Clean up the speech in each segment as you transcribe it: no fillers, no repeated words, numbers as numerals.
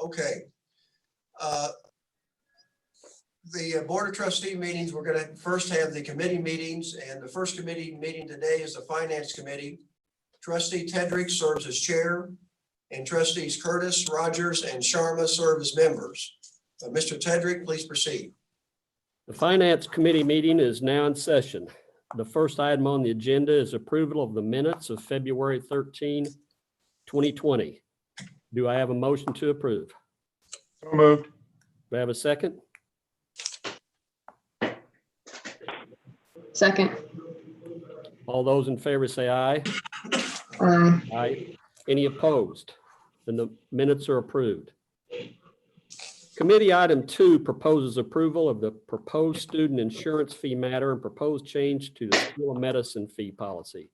Okay. The Board of Trustee meetings, we're going to first have the committee meetings, and the first committee meeting today is the Finance Committee. Trustee Tedrick serves as chair, and trustees Curtis, Rogers, and Sharma serve as members. Mr. Tedrick, please proceed. The Finance Committee meeting is now in session. The first item on the agenda is approval of the minutes of February 13, 2020. Do I have a motion to approve? So moved. Do I have a second? Second. All those in favor say aye. Aye. Aye. Any opposed? Then the minutes are approved. Committee item 2 proposes approval of the proposed student insurance fee matter and proposed change to the School of Medicine fee policy,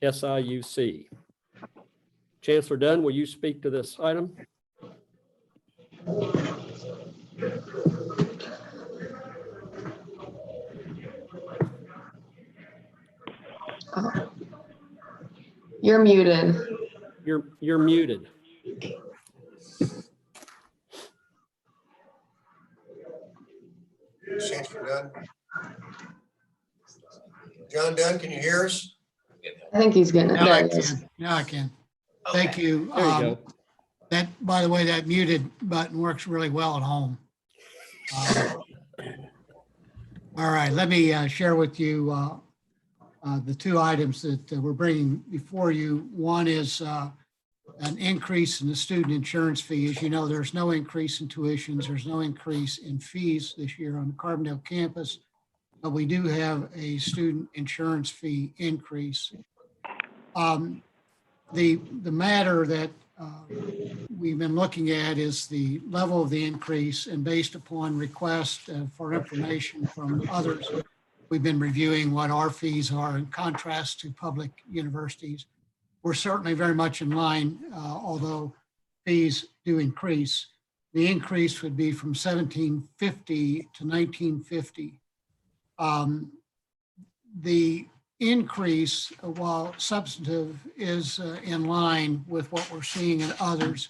SIUC. Chancellor Dunn, will you speak to this item? Oh. You're muted. You're muted. Chancellor Dunn. John Dunn, can you hear us? I think he's getting it. Now There I he is. can. Now I can. Okay. Thank you. There you go. That, by the way, that muted button works really well at home. All right, let me share with you the two items that we're bringing before you. One is an increase in the student insurance fee. As you know, there's no increase in tuitions. There's no increase in fees this year on the Carbondale campus, but we do have a student insurance fee increase. The matter that we've been looking at is the level of the increase, and based upon request for information from others, we've been reviewing what our fees are in contrast to public universities. We're certainly very much in line, although fees do increase. The increase would be from $1,750 to $1,950. The increase, while substantive, is in line with what we're seeing in others,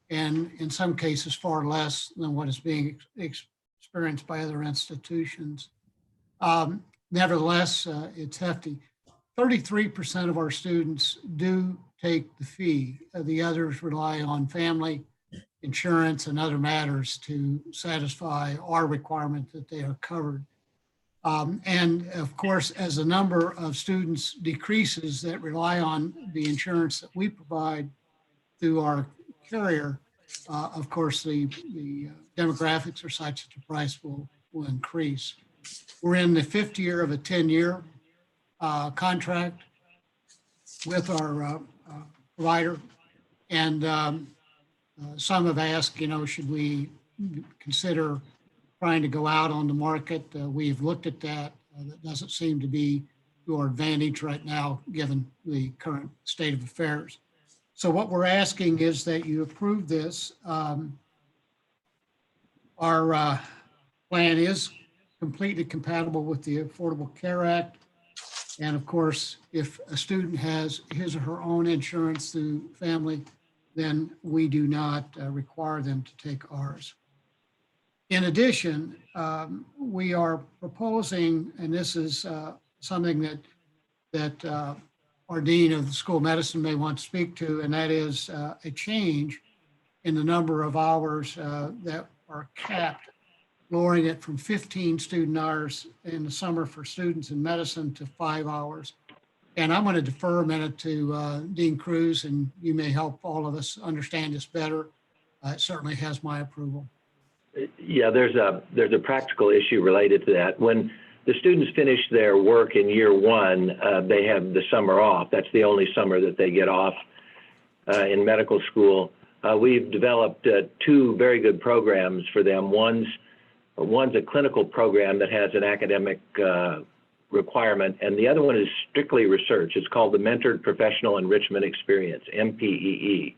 and in some cases far less than what is being experienced by other institutions. Nevertheless, it's hefty. 33% of our students do take the fee. The others rely on family insurance and other matters to satisfy our requirement that they are covered. And of course, as the number of students decreases that rely on the insurance that we provide through our carrier, of course, the demographics are such that the price will increase. We're in the 5th year of a 10-year contract with our provider. And some have asked, should we consider trying to go out on the market? We've looked at that. That doesn't seem to be to our advantage right now, given the current state of affairs. So what we're asking is that you approve this. Our plan is completely compatible with the Affordable Care Act. And of course, if a student has his or her own insurance through family, then we do not require them to take ours. In addition, we are proposing, and this is something that our Dean of the School of Medicine may want to speak to, and that is a change in the number of hours that are capped, lowering it from 15 student hours in the summer for students in medicine to 5 hours. And I'm going to defer a minute to Dean Cruz, and you may help all of us understand this better. It certainly has my approval. Yeah, there's a practical issue related to that. When the students finish their work in year one, they have the summer off. That's the only summer that they get off in medical school. We've developed 2 very good programs for them. One's a clinical program that has an academic requirement, and the other one is strictly research. It's called the Mentored Professional Enrichment Experience, MPEE.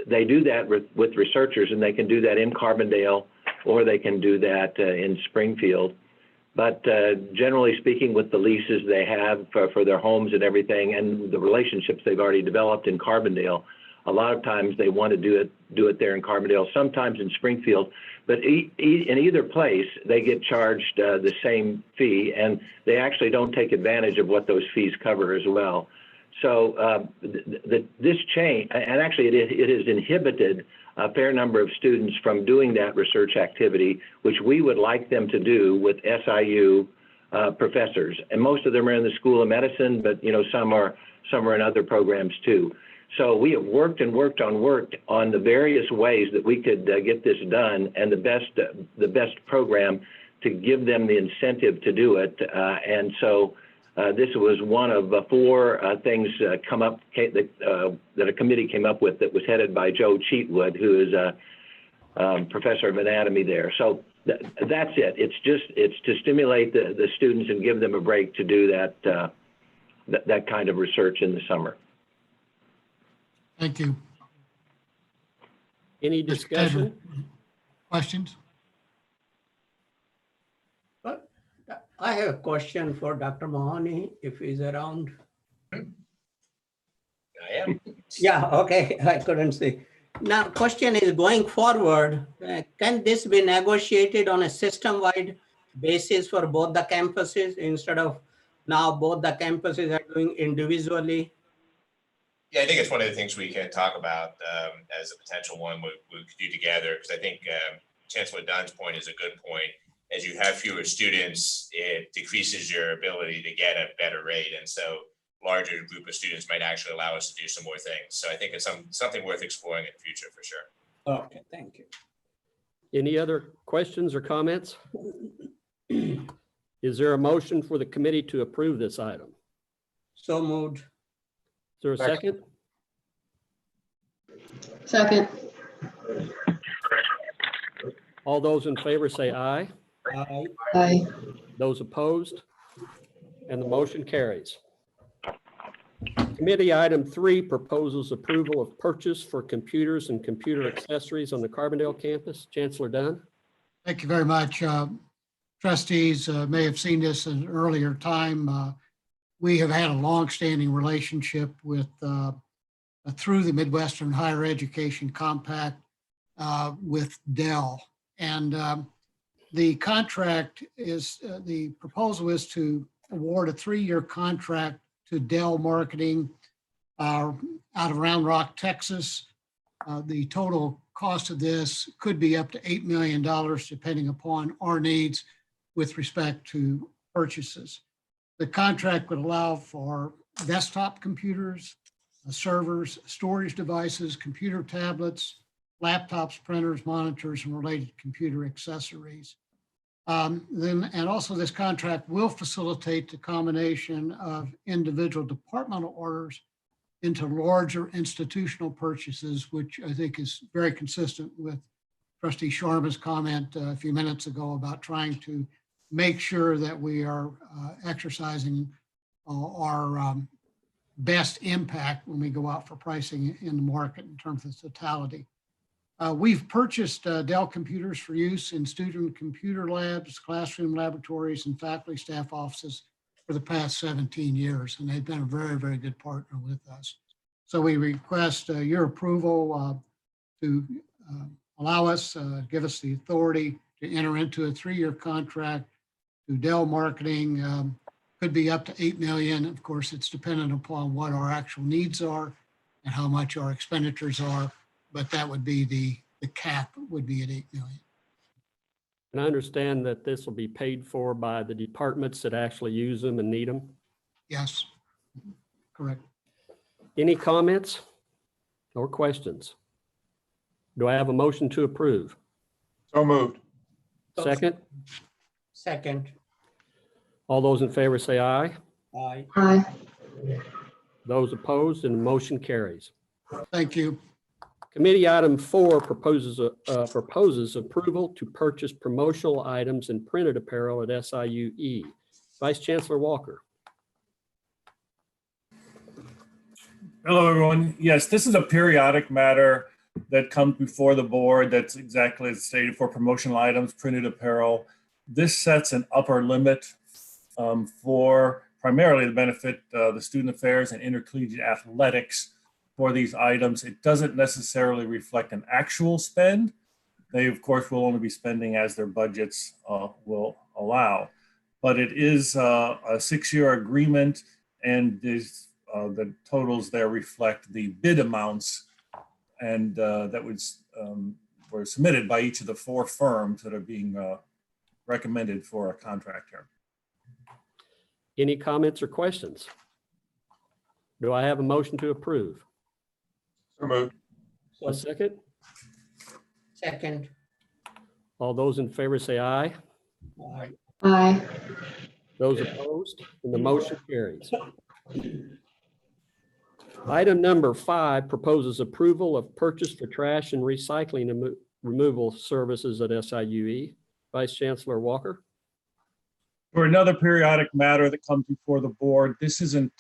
They do that with researchers, and they can do that in Carbondale, or they can do that in Springfield. But generally speaking, with the leases they have for their homes and everything, and the relationships they've already developed in Carbondale, A lot of times they want to do it there in Carbondale, sometimes in Springfield, but in either place, they get charged the same fee, and they actually don't take advantage of what those fees cover as well. So this change, and actually it has inhibited a fair number of students from doing that research activity, which we would like them to do with SIU professors. And most of them are in the School of Medicine, but some are in other programs too. So we have worked on the various ways that we could get this done, and the best program to give them the incentive to do it. And so this was one of 4 things that a committee came up with that was headed by Joe Cheatwood, who is a professor of anatomy there. So that's it. It's to stimulate the students and give them a break to do that kind of research in the summer. Thank you. Any Mr. discussion? Tedder, questions? I have a question for Dr. Mahoney, if he's around. I am. Yeah, okay, I couldn't see. Now, question is, going forward, can this be negotiated on a system-wide basis for both the campuses instead of now both the campuses are doing individually? Yeah, I think it's one of the things we can talk about as a potential one we could do together, because I think Chancellor Dunn's point is a good point. As you have fewer students, it decreases your ability to get a better rate. And so larger group of students might actually allow us to do some more things. So I think it's something worth exploring in the future for sure. Okay, thank you. Any other questions or comments? Is there a motion for the committee to approve this item? So moved. Is there a second? Second. All those in favor say aye. Aye. Aye. Those opposed? And the motion carries. Committee item 3 proposes approval of purchase for computers and computer accessories on the Carbondale campus. Chancellor Dunn. Thank you very much. Trustees may have seen this in an earlier time. We have had a longstanding relationship with through the Midwestern Higher Education Compact with Dell. And the contract is, the proposal is to award a 3-year contract to Dell Marketing out of Round Rock, Texas. The total cost of this could be up to $8 million, depending upon our needs with respect to purchases. The contract would allow for desktop computers, servers, storage devices, computer tablets, laptops, printers, monitors, and related computer accessories. And also this contract will facilitate the combination of individual departmental orders into larger institutional purchases, which I think is very consistent with Trustee Sharma's comment a few minutes ago about trying to make sure that we are exercising our best impact when we go out for pricing in the market in terms of totality. We've purchased Dell computers for use in student computer labs, classroom laboratories, and faculty staff offices for the past 17 years, and they've been a very, very good partner with us. So we request your approval to allow us, give us the authority to enter into a 3-year contract to Dell Marketing. Could be up to $8 million. Of course, it's dependent upon what our actual needs are and how much our expenditures are, but that would be the cap would be at $8 million. And I understand that this will be paid for by the departments that actually use them and need them. Yes, correct. Any comments or questions? Do I have a motion to approve? So moved. Second? Second. All those in favor say aye. Aye. Aye. Those opposed, and the motion carries. Thank you. Committee item 4 proposes approval to purchase promotional items and printed apparel at SIU. Vice Chancellor Walker. Hello, everyone. Yes, this is a periodic matter that comes before the board that's exactly as stated for promotional items, printed apparel. This sets an upper limit for primarily to benefit the student affairs and intercollegiate athletics for these items. It doesn't necessarily reflect an actual spend. They, of course, will only be spending as their budgets will allow. But it is a 6-year agreement, and the totals there reflect the bid amounts and that were submitted by each of the 4 firms that are being recommended for a contract here. Any comments or questions? Do I have a motion to approve? So moved. A second? Second. All those in favor say aye. Aye. Aye. Those opposed, and the motion carries. Item number 5 proposes approval of purchase for trash and recycling removal services at SIUE. Vice Chancellor Walker. For another periodic matter that comes before the board, this isn't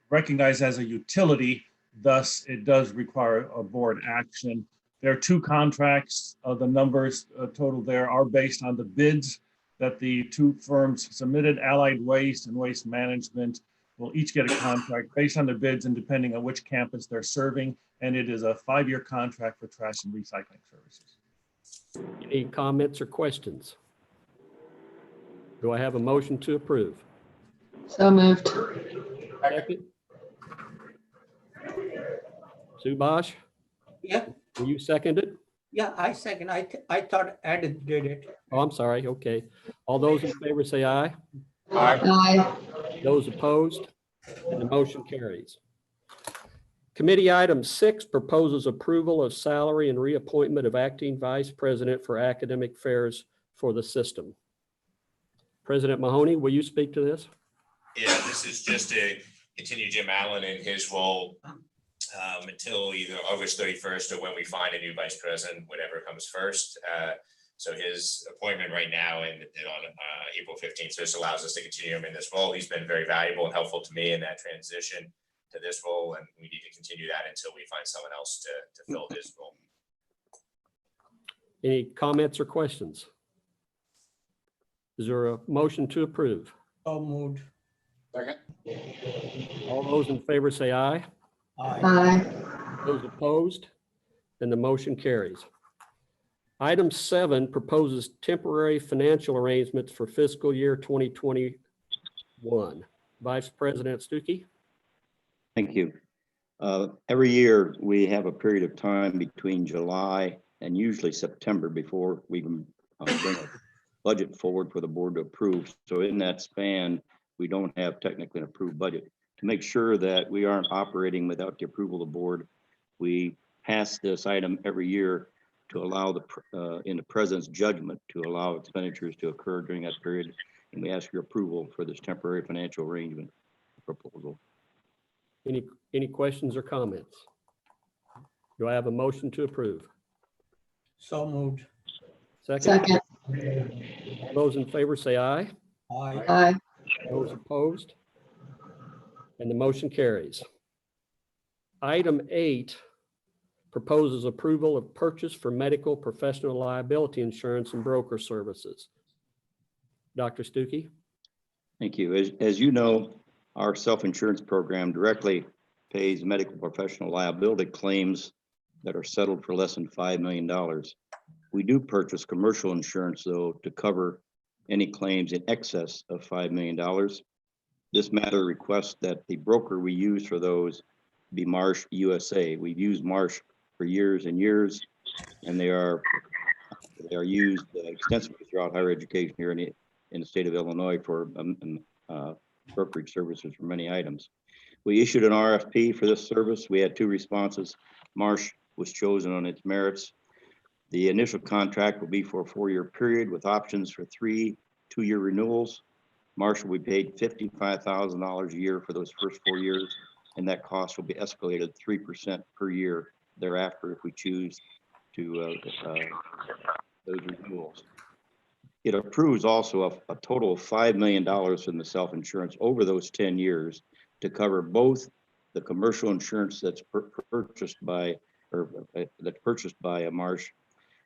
recognized as a utility, thus it does require a board action. There are 2 contracts. The numbers total there are based on the bids that the 2 firms submitted. Allied Waste and Waste Management will each get a contract based on their bids and depending on which campus they're serving. And it is a 5-year contract for trash and recycling services. Any comments or questions? Do I have a motion to approve? So moved. Second? Subash, Yeah, will you second it? yeah, I second. I thought Ed did it. Oh, I'm sorry. Okay. All those in favor say aye. Aye. Aye. Those opposed, and the motion carries. Committee item 6 proposes approval of salary and reappointment of acting vice president for academic affairs for the system. President Mahoney, will you speak to this? Yeah, this is just to continue Jim Allen in his role until either August 31st or when we find a new vice president, whatever comes first. So his appointment right now and on April 15th, so this allows us to continue him in this role. He's been very valuable and helpful to me in that transition to this role, and we need to continue that until we find someone else to fill his role. Any comments or questions? Is there a motion to approve? So moved. Second. All those in favor say aye. Aye. Aye. Those opposed, and the motion carries. Item 7 proposes temporary financial arrangements for fiscal year 2021. Vice President Stuckey. Thank you. Every year, we have a period of time between July and usually September before we can bring a budget forward for the board to approve. So in that span, we don't have technically an approved budget. To make sure that we aren't operating without the approval of the board, we pass this item every year to allow in the president's judgment, to allow expenditures to occur during that period. And we ask your approval for this temporary financial arrangement proposal. Any questions or comments? Do I have a motion to approve? So moved. Second. All those in favor say aye. Aye. Aye. Those opposed? And the motion carries. Item 8 proposes approval of purchase for medical professional liability insurance and broker services. Dr. Stuckey? Thank you. As you know, our self-insurance program directly pays medical professional liability claims that are settled for less than $5 million. We do purchase commercial insurance, though, to cover any claims in excess of $5 million. This matter requests that the broker we use for those be Marsh USA. We've used Marsh for years and years, and they are used extensively throughout higher education here in the state of Illinois for brokerage services for many items. We issued an RFP for this service. We had 2 responses. Marsh was chosen on its merits. The initial contract will be for a 4-year period with options for 3 2-year renewals. Marsh will be paid $55,000 a year for those first 4 years, and that cost will be escalated 3% per year thereafter if we choose to those renewals. It approves also a total of $5 million in the self-insurance over those 10 years to cover both the commercial insurance that's purchased by Marsh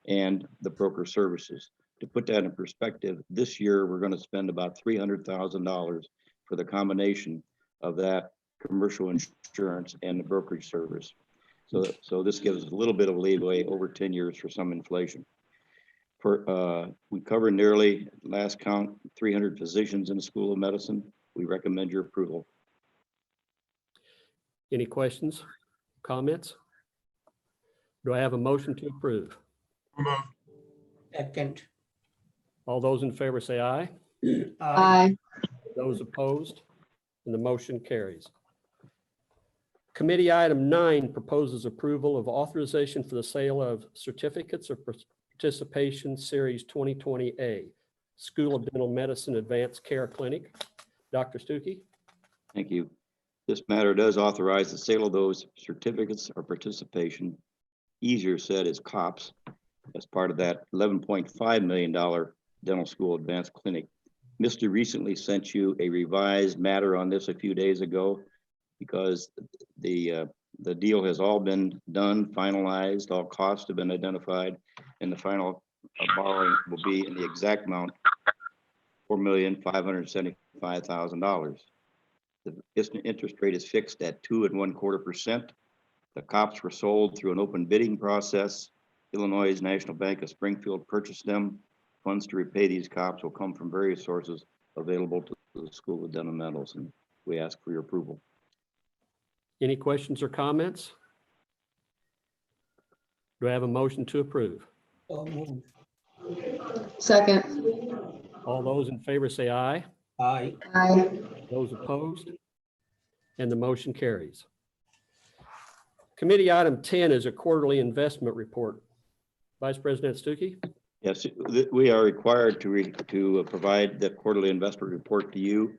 and the broker services. To put that in perspective, this year we're going to spend about $300,000 for the combination of that commercial insurance, and the brokerage service. So this gives us a little bit of leeway over 10 years for some inflation. We cover nearly, last count, 300 physicians in the School of Medicine. We recommend your approval. Any questions, comments? Do I have a motion to approve? Second. All those in favor say aye. Aye. Those opposed, and the motion carries. Committee item 9 proposes approval of authorization for the sale of certificates of participation series 2020A, School of Dental Medicine Advanced Care Clinic. Dr. Stuckey. Thank you. This matter does authorize the sale of those certificates of participation, easier said as COPS, as part of that $11.5 million dental school advanced clinic. Mr. recently sent you a revised matter on this a few days ago because the deal has all been done, finalized, all costs have been identified, and the final borrowing will be in the exact amount, $4,575,000. The interest rate is fixed at 2.25%. The COPS were sold through an open bidding process. Illinois National Bank of Springfield purchased them. Funds to repay these COPS will come from various sources available to the School of Dental Medicine. We ask for your approval. Any questions or comments? Do I have a motion to approve? So moved. Second. All those in favor say aye. Aye. Aye. Those opposed? And the motion carries. Committee item 10 is a quarterly investment report. Vice President Stuckey. Yes, we are required to provide the quarterly investment report to you.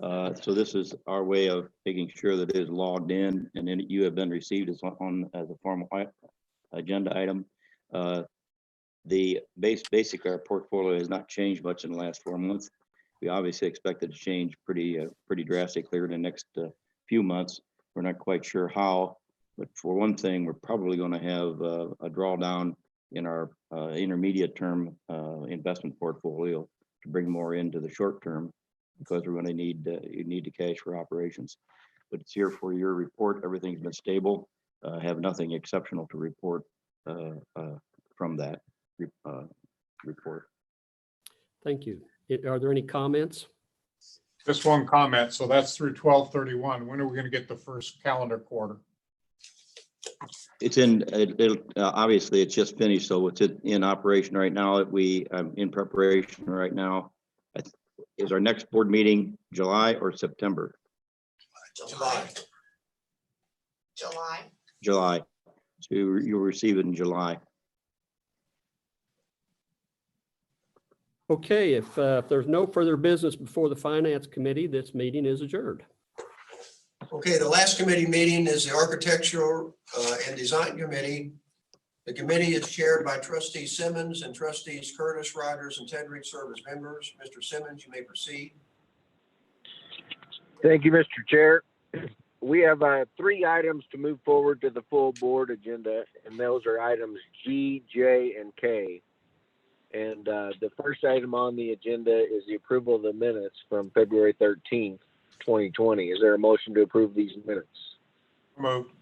So this is our way of making sure that it is logged in and then you have been received as a formal agenda item. The basically our portfolio has not changed much in the last 4 months. We obviously expect it to change pretty drastically in the next few months. We're not quite sure how, but for one thing, we're probably going to have a drawdown in our intermediate term investment portfolio to bring more into the short term because we're going to need the cash for operations. But it's here for your report. Everything's been stable. Have nothing exceptional to report from that report. Thank you. Are there any comments? Just one comment. So that's through 12/31. When are we going to get the first calendar quarter? It's in, obviously it's just finished, so it's in operation right now. In preparation right now. Is our next board meeting July or September? July. July. So you'll receive it in July. Okay, if there's no further business before the Finance Committee, this meeting is adjourned. Okay, the last committee meeting is the Architectural and Design Committee. The committee is chaired by Trustee Simmons and Trustees Curtis, Rogers, and Tedrick serve as members. Mr. Simmons, you may proceed. Thank you, Mr. Chair. We have 3 items to move forward to the full board agenda, and those are items G, J, and K. And the first item on the agenda is the approval of the minutes from February 13th, 2020. Is there a motion to approve these minutes? Moved.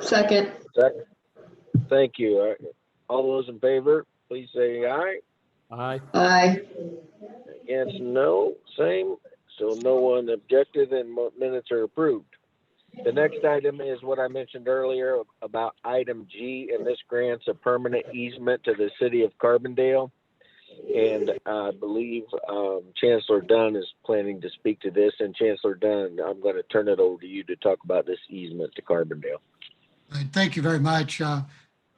Second. Second. Thank you. All those in favor, please say aye. Aye. Aye. Against, no. Same. So no one objected and minutes are approved. The next item is what I mentioned earlier about item G, and this grants a permanent easement to the city of Carbondale. And I believe Chancellor Dunn is planning to speak to this. And Chancellor Dunn, I'm going to turn it over to you to talk about this easement to Carbondale. Thank you very much.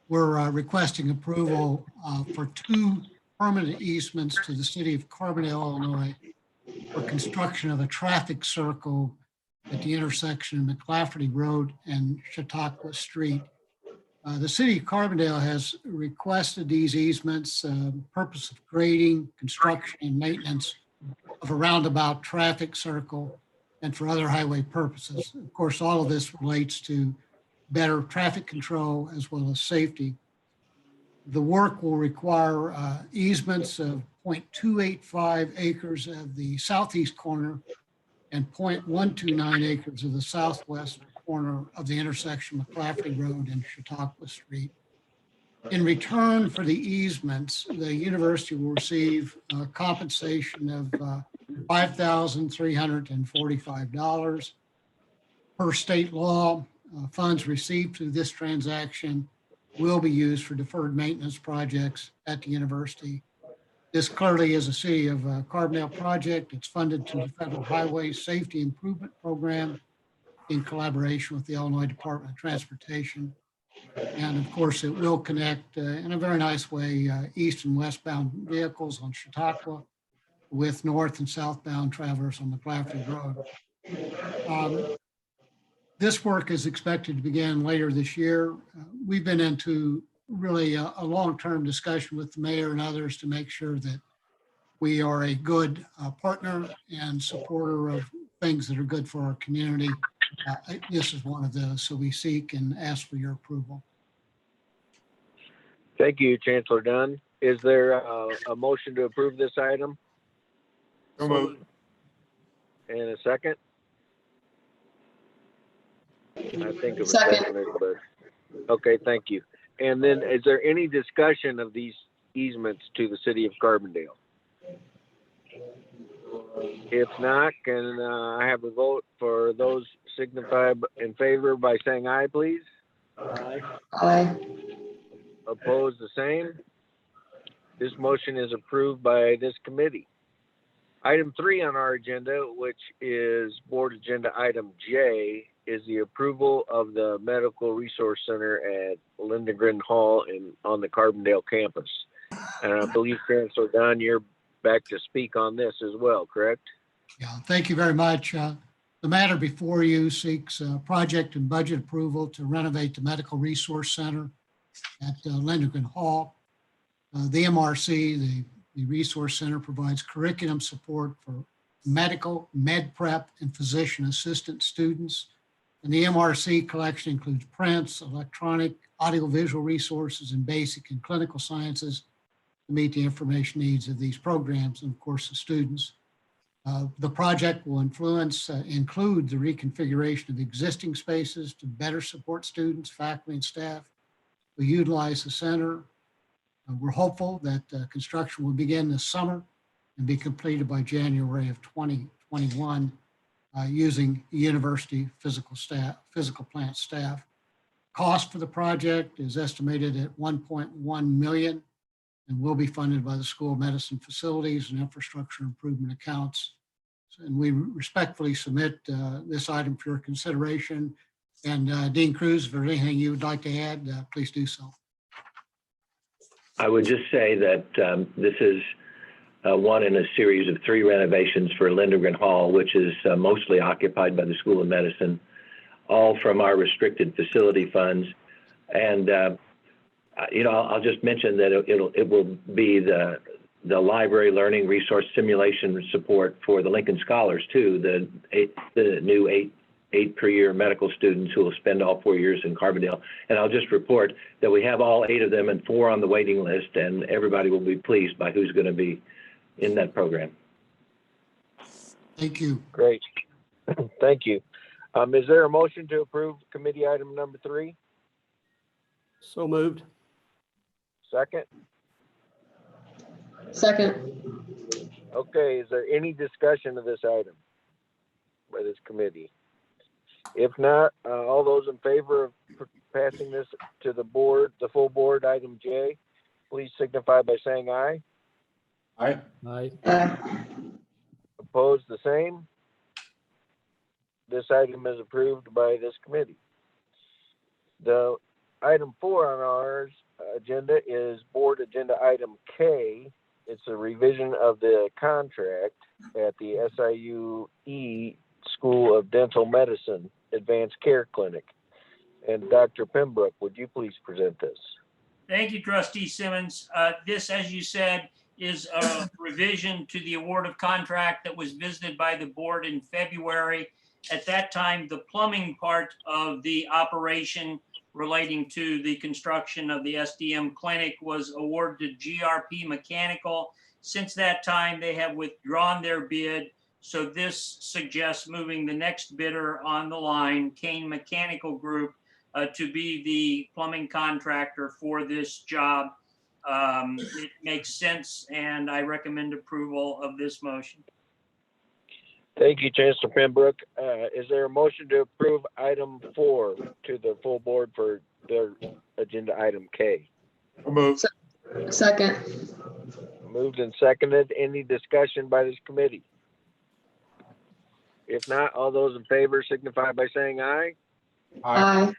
We're requesting approval for 2 permanent easements to the city of Carbondale, Illinois, for construction of a traffic circle at the intersection of McLafferty Road and Chautauqua Street. The city of Carbondale has requested these easements, purpose of grading, construction, and maintenance of a roundabout traffic circle and for other highway purposes. Of course, all of this relates to better traffic control as well as safety. The work will require easements of 0.285 acres of the southeast corner and 0.129 acres of the southwest corner of the intersection of McClafferty Road and Chautauqua Street. In return for the easements, the university will receive compensation of $5,345. Per state law, funds received through this transaction will be used for deferred maintenance projects at the university. This clearly is a City of Carbondale project. It's funded through the Federal Highway Safety Improvement Program in collaboration with the Illinois Department of Transportation. And of course, it will connect in a very nice way east and westbound vehicles on Chautauqua with north and southbound travelers on the McClafferty Road. This work is expected to begin later this year. We've been into really a long-term discussion with the mayor and others to make sure that we are a good partner and supporter of things that are good for our community. This is one of those, so we seek and ask for your approval. Thank you, Chancellor Dunn. Is there a motion to approve this item? So moved. And a second? I think of a Second. second, but, okay, thank you. And then is there any discussion of these easements to the City of Carbondale? If not, can I have a vote for those signify in favor by saying aye, please? Aye. Opposed, the same? This motion is approved by this committee. Item 3 on our agenda, which is board agenda item J, is the approval of the Medical Resource Center at Lindgren Hall on the Carbondale campus. And I believe Chancellor Dunn, you're back to speak on this as well, correct? Yeah, thank you very much. The matter before you seeks project and budget approval to renovate the Medical Resource Center at Lindgren Hall. The MRC, the Resource Center, provides curriculum support for medical, med prep, and physician assistant students. And the MRC collection includes prints, electronic, audiovisual resources, and basic and clinical sciences to meet the information needs of these programs and, of course, the students. The project will include the reconfiguration of existing spaces to better support students, faculty, and staff. We utilize the center. We're hopeful that construction will begin this summer and be completed by January of 2021 using university physical plant staff. Cost for the project is estimated at $1.1 million and will be funded by the School of Medicine facilities and infrastructure improvement accounts. And we respectfully submit this item for your consideration. And Dean Cruz, if there's anything you would like to add, please do so. I would just say that this is one in a series of 3 renovations for Lindgren Hall, which is mostly occupied by the School of Medicine, all from our restricted facility funds. And I'll just mention that it will be the library learning resource simulation support for the Lincoln Scholars too, the new eight per year medical students who will spend all 4 years in Carbondale. And I'll just report that we have all 8 of them and 4 on the waiting list, and everybody will be pleased by who's going to be in that program. Thank you. Great. Thank you. Is there a motion to approve committee item number 3? So moved. Second? Second. Okay, is there any discussion of this item by this committee? If not, all those in favor of passing this to the board, the full board, item J, please signify by saying aye. Aye. Aye. Aye. Opposed, the same? This item is approved by this committee. The item 4 on our agenda is board agenda item K. It's a revision of the contract at the SIU School of Dental Medicine Advanced Care Clinic. And Dr. Pembroke, would you please present this? Thank you, Trustee Simmons. This, as you said, is a revision to the award of contract that was visited by the board in February. At that time, the plumbing part of the operation relating to the construction of the SDM clinic was awarded to GRP Mechanical. Since that time, they have withdrawn their bid. So this suggests moving the next bidder on the line, Kane Mechanical Group, to be the plumbing contractor for this job. It makes sense, and I recommend approval of this motion. Thank you, Chancellor Pembroke. Is there a motion to approve item 4 to the full board for their agenda item K? Move. Second. Moved and seconded. Any discussion by this committee? If not, all those in favor signify by saying aye. Aye.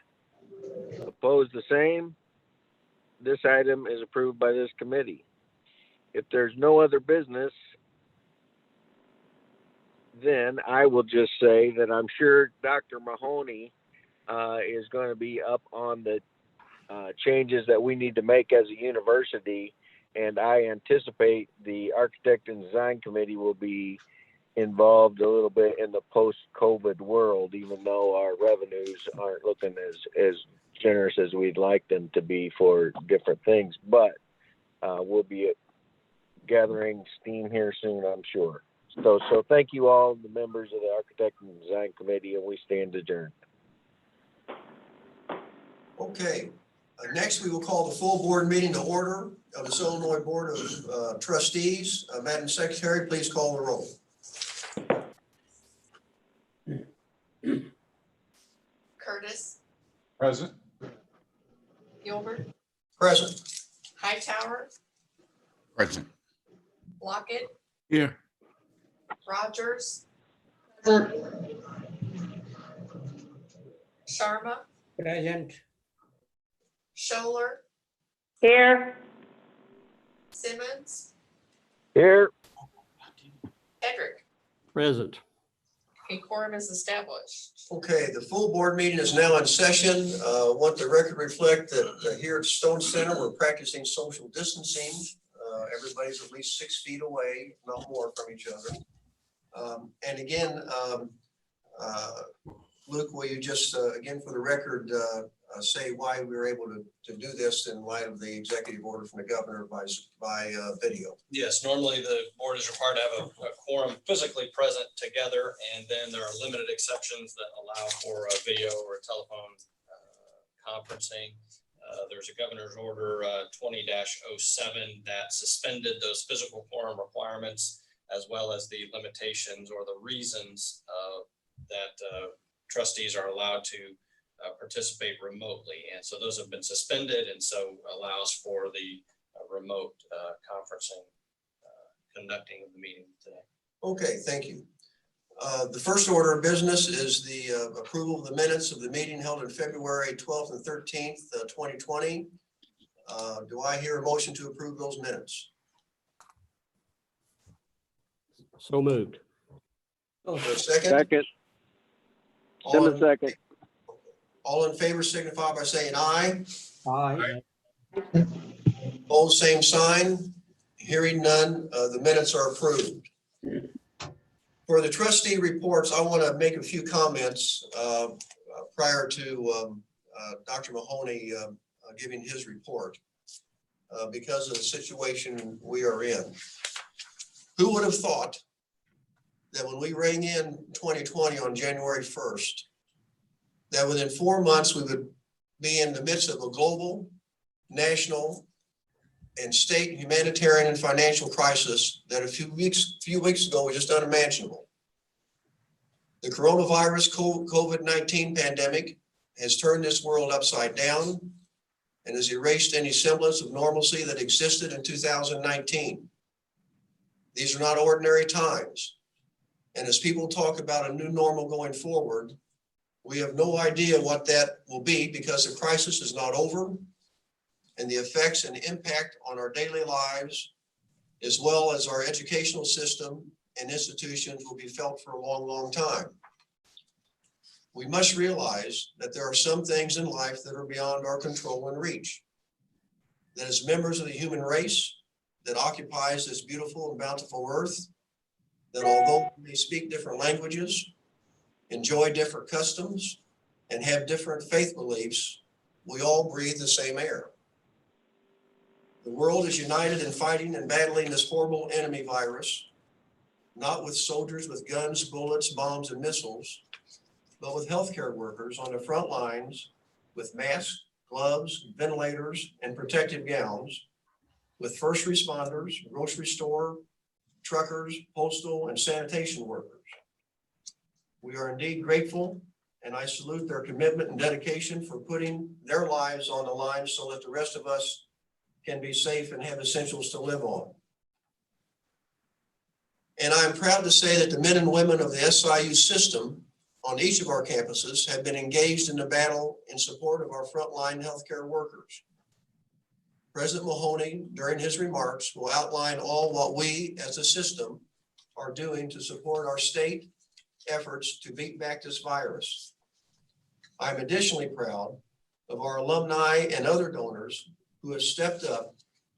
Opposed, the same. This item is approved by this committee. If there's no other business, then I will just say that I'm sure Dr. Mahoney is going to be up on the changes that we need to make as a university. And I anticipate the Architect and Design Committee will be involved a little bit in the post-COVID world, even though our revenues aren't looking as generous as we'd like them to be for different things. But we'll be gathering steam here soon, I'm sure. So thank you all, the members of the Architect and Design Committee, and we stand adjourned. Okay, next we will call the full board meeting to order of the Illinois Board of Trustees. Madam Secretary, please call the roll. Curtis, Present. Gilbert, Present. Hightower, Present. Lockett, Here. Rogers, Present. Sharma, Present. Scholler, Here. Simmons, Here. Hedrick. Present. A quorum is established. Okay, the full board meeting is now in session. Want the record reflect that here at Stone Center, we're practicing social distancing. Everybody's at least 6 feet away, not more from each other. And again, Luke, will you just, again, for the record, say why we were able to do this in light of the executive order from the governor by video? Yes, normally the board is required to have a quorum physically present together, and then there are limited exceptions that allow for a video or a telephone conferencing. There's a governor's order 20-07 that suspended those physical quorum requirements, as well as the limitations or the reasons that trustees are allowed to participate remotely. And so those have been suspended, and so allows for the remote conferencing conducting of the meeting today. Okay, thank you. The first order of business is the approval of the minutes of the meeting held in February 12th and 13th, 2020. Do I hear a motion to approve those minutes? So moved. For a second? Second. Simmons, second. All in favor signify by saying aye. Aye. Opposed, same sign. Hearing none, the minutes are approved. For the trustee reports, I want to make a few comments prior to Dr. Mahoney giving his report because of the situation we are in. Who would have thought that when we rang in 2020 on January 1st, that within 4 months we would be in the midst of a global, national, and state humanitarian and financial crisis that a few weeks ago was just unimaginable. The coronavirus COVID-19 pandemic has turned this world upside down and has erased any semblance of normalcy that existed in 2019. These are not ordinary times. And as people talk about a new normal going forward, we have no idea what that will be because the crisis is not over, and the effects and impact on our daily lives, as well as our educational system and institutions, will be felt for a long, long time. We must realize that there are some things in life that are beyond our control and reach. That as members of the human race that occupies this beautiful and bountiful earth, that although we may speak different languages, enjoy different customs, and have different faith beliefs, we all breathe the same air. The world is united in fighting and battling this horrible enemy virus, not with soldiers with guns, bullets, bombs, and missiles, but with healthcare workers on the front lines with masks, gloves, ventilators, and protective gowns, with first responders, grocery store, truckers, postal, and sanitation workers. We are indeed grateful, and I salute their commitment and dedication for putting their lives on the line so that the rest of us can be safe and have essentials to live on. And I'm proud to say that the men and women of the SIU system on each of our campuses have been engaged in the battle in support of our frontline healthcare workers. President Mahoney, during his remarks, will outline all what we as a system are doing to support our state efforts to beat back this virus. I'm additionally proud of our alumni and other donors who have stepped up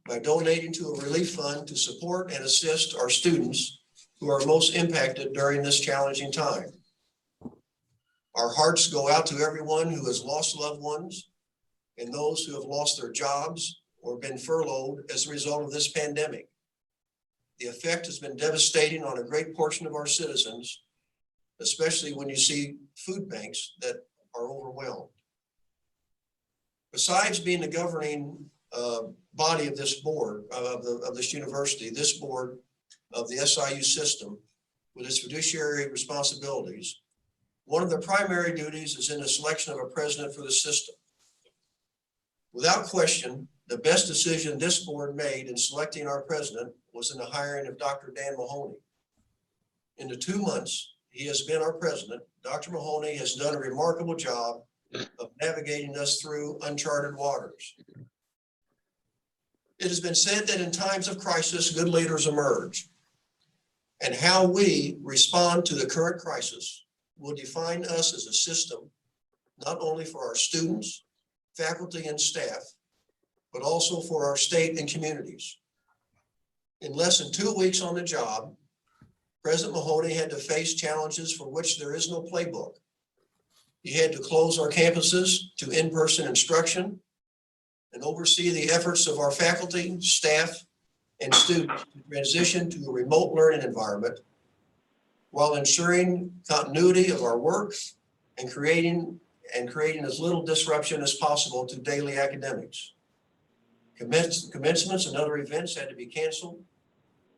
by donating to a relief fund to support and assist our students who are most impacted during this challenging time. Our hearts go out to everyone who has lost loved ones and those who have lost their jobs or been furloughed as a result of this pandemic. The effect has been devastating on a great portion of our citizens, especially when you see food banks that are overwhelmed. Besides being the governing body of this board, of this university, this board of the SIU system with its fiduciary responsibilities, one of the primary duties is in the selection of a president for the system. Without question, the best decision this board made in selecting our president was in the hiring of Dr. Dan Mahoney. In the 2 months he has been our president, Dr. Mahoney has done a remarkable job of navigating us through uncharted waters. It has been said that in times of crisis, good leaders emerge. And how we respond to the current crisis will define us as a system, not only for our students, faculty, and staff, but also for our state and communities. In less than 2 weeks on the job, President Mahoney had to face challenges for which there is no playbook. He had to close our campuses to in-person instruction and oversee the efforts of our faculty, staff, and students to transition to a remote learning environment while ensuring continuity of our work and creating as little disruption as possible to daily academics. Commencements and other events had to be canceled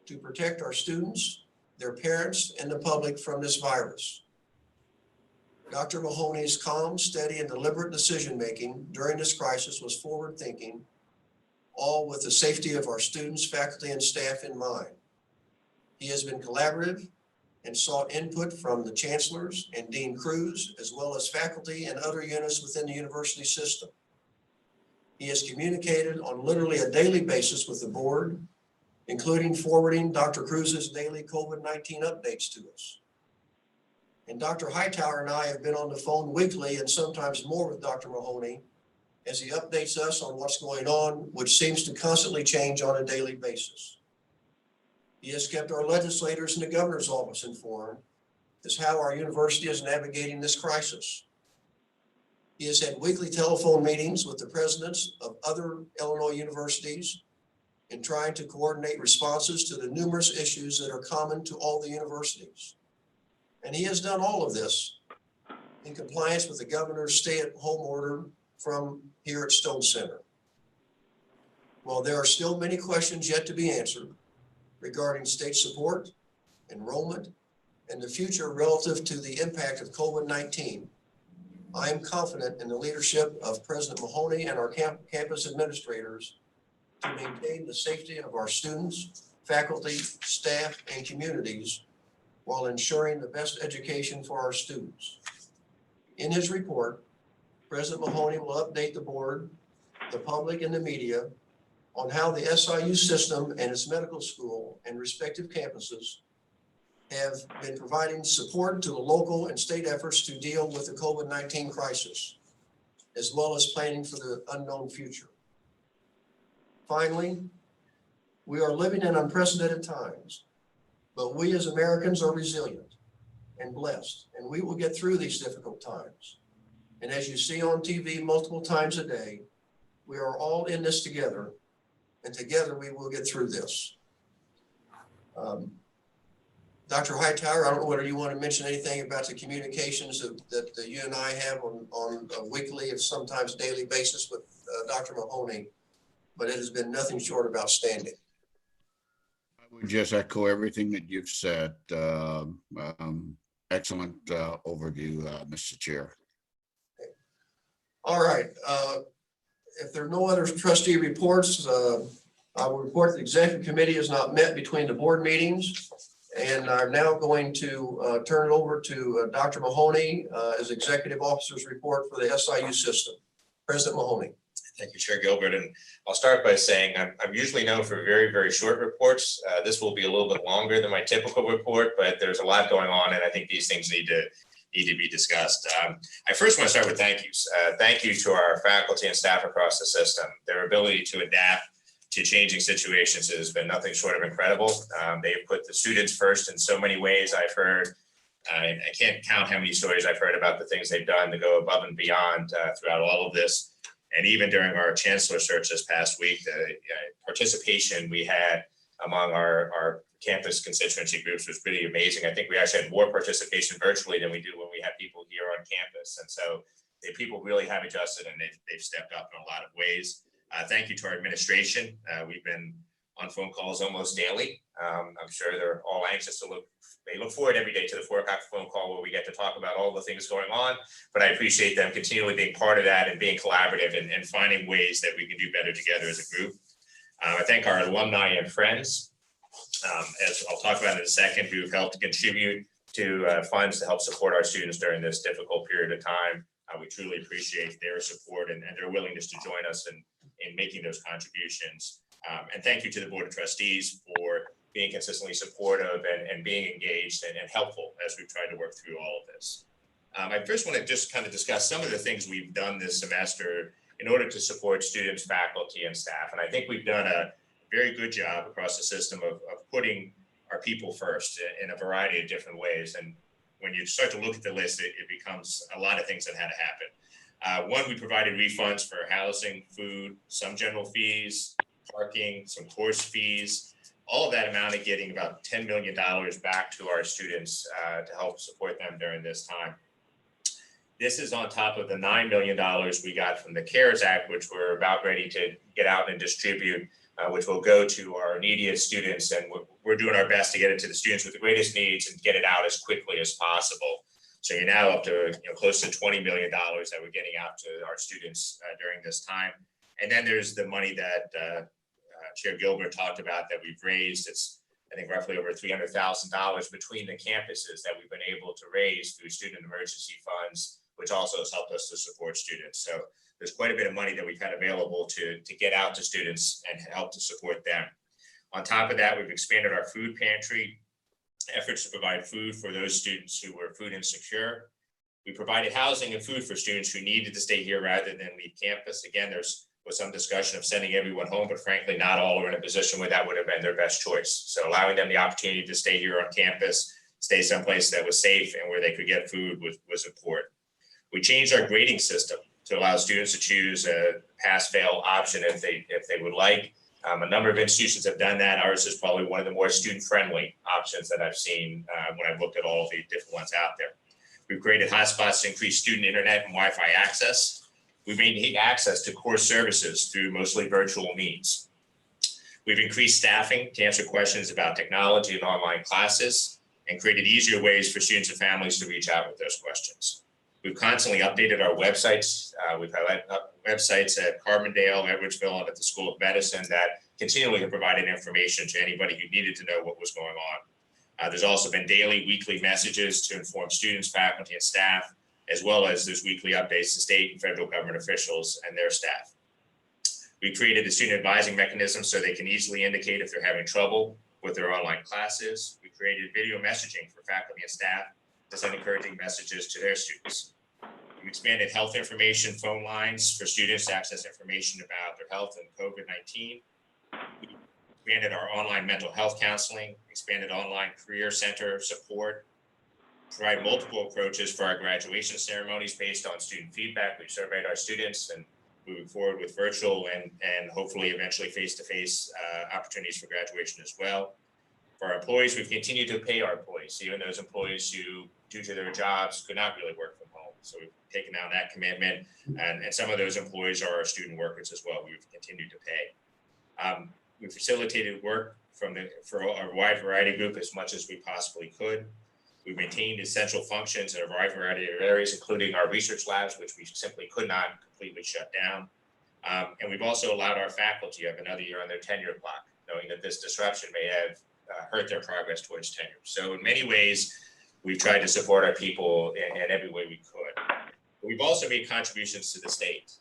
to protect our students, their parents, and the public from this virus. Dr. Mahoney's calm, steady, and deliberate decision-making during this crisis was forward-thinking, all with the safety of our students, faculty, and staff in mind. He has been collaborative and sought input from the chancellors and Dean Cruz, as well as faculty and other units within the university system. He has communicated on literally a daily basis with the board, including forwarding Dr. Cruz's daily COVID-19 updates to us. And Dr. Hightower and I have been on the phone weekly and sometimes more with Dr. Mahoney as he updates us on what's going on, which seems to constantly change on a daily basis. He has kept our legislators and the governor's office informed as how our university is navigating this crisis. He has had weekly telephone meetings with the presidents of other Illinois universities in trying to coordinate responses to the numerous issues that are common to all the universities. And he has done all of this in compliance with the governor's stay-at-home order from here at Stone Center. While there are still many questions yet to be answered regarding state support, enrollment, and the future relative to the impact of COVID-19, I am confident in the leadership of President Mahoney and our campus administrators to maintain the safety of our students, faculty, staff, and communities while ensuring the best education for our students. In his report, President Mahoney will update the board, the public, and the media on how the SIU system and its medical school and respective campuses have been providing support to the local and state efforts to deal with the COVID-19 crisis, as well as planning for the unknown future. Finally, we are living in unprecedented times, but we as Americans are resilient and blessed, and we will get through these difficult times. And as you see on TV multiple times a day, we are all in this together, and together we will get through this. Dr. Hightower, I don't know whether you want to mention anything about the communications that you and I have on a weekly and sometimes daily basis with Dr. Mahoney, but it has been nothing short of outstanding. I would just echo everything that you've said. Excellent overview, Mr. Chair. All right. If there are no other trustee reports, I will report the executive committee has not met between the board meetings. And I'm now going to turn it over to Dr. Mahoney as executive officer's report for the SIU system. President Mahoney. Thank you, Chair Gilbert. And I'll start by saying I'm usually known for very, very short reports. This will be a little bit longer than my typical report, but there's a lot going on, and I think these things need to be discussed. I first want to start with thank yous. Thank you to our faculty and staff across the system. Their ability to adapt to changing situations has been nothing short of incredible. They've put the students first in so many ways. I've heard, I can't count how many stories I've heard about the things they've done to go above and beyond throughout all of this. And even during our chancellor search this past week, the participation we had among our campus constituency groups was pretty amazing. I think we actually had more participation virtually than we do when we have people here on campus. And so the people really have adjusted and they've stepped up in a lot of ways. Thank you to our administration. We've been on phone calls almost daily. I'm sure they're all anxious to they look forward every day to the 4 o'clock phone call where we get to talk about all the things going on, but I appreciate them continually being part of that and being collaborative and finding ways that we can do better together as a group. I thank our alumni and friends, as I'll talk about in a second, who've helped to contribute to funds to help support our students during this difficult period of time. We truly appreciate their support and their willingness to join us in making those contributions. And thank you to the Board of Trustees for being consistently supportive and being engaged and helpful as we've tried to work through all of this. I first want to just kind of discuss some of the things we've done this semester in order to support students, faculty, and staff. And I think we've done a very good job across the system of putting our people first in a variety of different ways. And when you start to look at the list, it becomes a lot of things that had to happen. One, we provided refunds for housing, food, some general fees, parking, some course fees, all of that amounted getting about $10 million back to our students to help support them during this time. This is on top of the $9 million we got from the CARES Act, which we're about ready to get out and distribute, which will go to our neediest students. And we're doing our best to get it to the students with the greatest needs and get it out as quickly as possible. So you're now up to close to $20 million that we're getting out to our students during this time. And then there's the money that Chair Gilbert talked about that we've raised. It's, I think, roughly over $300,000 between the campuses that we've been able to raise through student emergency funds, which also has helped us to support students. So there's quite a bit of money that we've had available to get out to students and help to support them. On top of that, we've expanded our food pantry efforts to provide food for those students who were food insecure. We provided housing and food for students who needed to stay here rather than leave campus. Again, was some discussion of sending everyone home, but frankly, not all are in a position where that would have been their best choice. So allowing them the opportunity to stay here on campus, stay someplace that was safe and where they could get food was important. We changed our grading system to allow students to choose a pass-fail option if they would like. A number of institutions have done that. Ours is probably one of the more student-friendly options that I've seen when I've looked at all of the different ones out there. We've created hotspots to increase student internet and Wi-Fi access. We've maintained access to core services through mostly virtual means. We've increased staffing to answer questions about technology and online classes and created easier ways for students and families to reach out with those questions. We've constantly updated our websites. We've had websites at Carbondale, Edwardsville, and at the School of Medicine that continually have provided information to anybody who needed to know what was going on. There's also been daily, weekly messages to inform students, faculty, and staff, as well as there's weekly updates to state and federal government officials and their staff. We created a student advising mechanism so they can easily indicate if they're having trouble with their online classes. We created video messaging for faculty and staff to send encouraging messages to their students. We've expanded health information phone lines for students to access information about their health and COVID-19. We expanded our online mental health counseling, expanded online career center support, provide multiple approaches for our graduation ceremonies based on student feedback. We've surveyed our students and moving forward with virtual and hopefully eventually face-to-face opportunities for graduation as well. For our employees, we've continued to pay our employees, even those employees who, due to their jobs, could not really work from home. So we've taken down that commitment, and some of those employees are our student workers as well. We've continued to pay. We facilitated work for a wide variety group as much as we possibly could. We maintained essential functions in a wide variety of areas, including our research labs, which we simply could not completely shut down. And we've also allowed our faculty to have another year on their tenure clock, knowing that this disruption may have hurt their progress towards tenure. So in many ways, we've tried to support our people in every way we could. We've also made contributions to the state.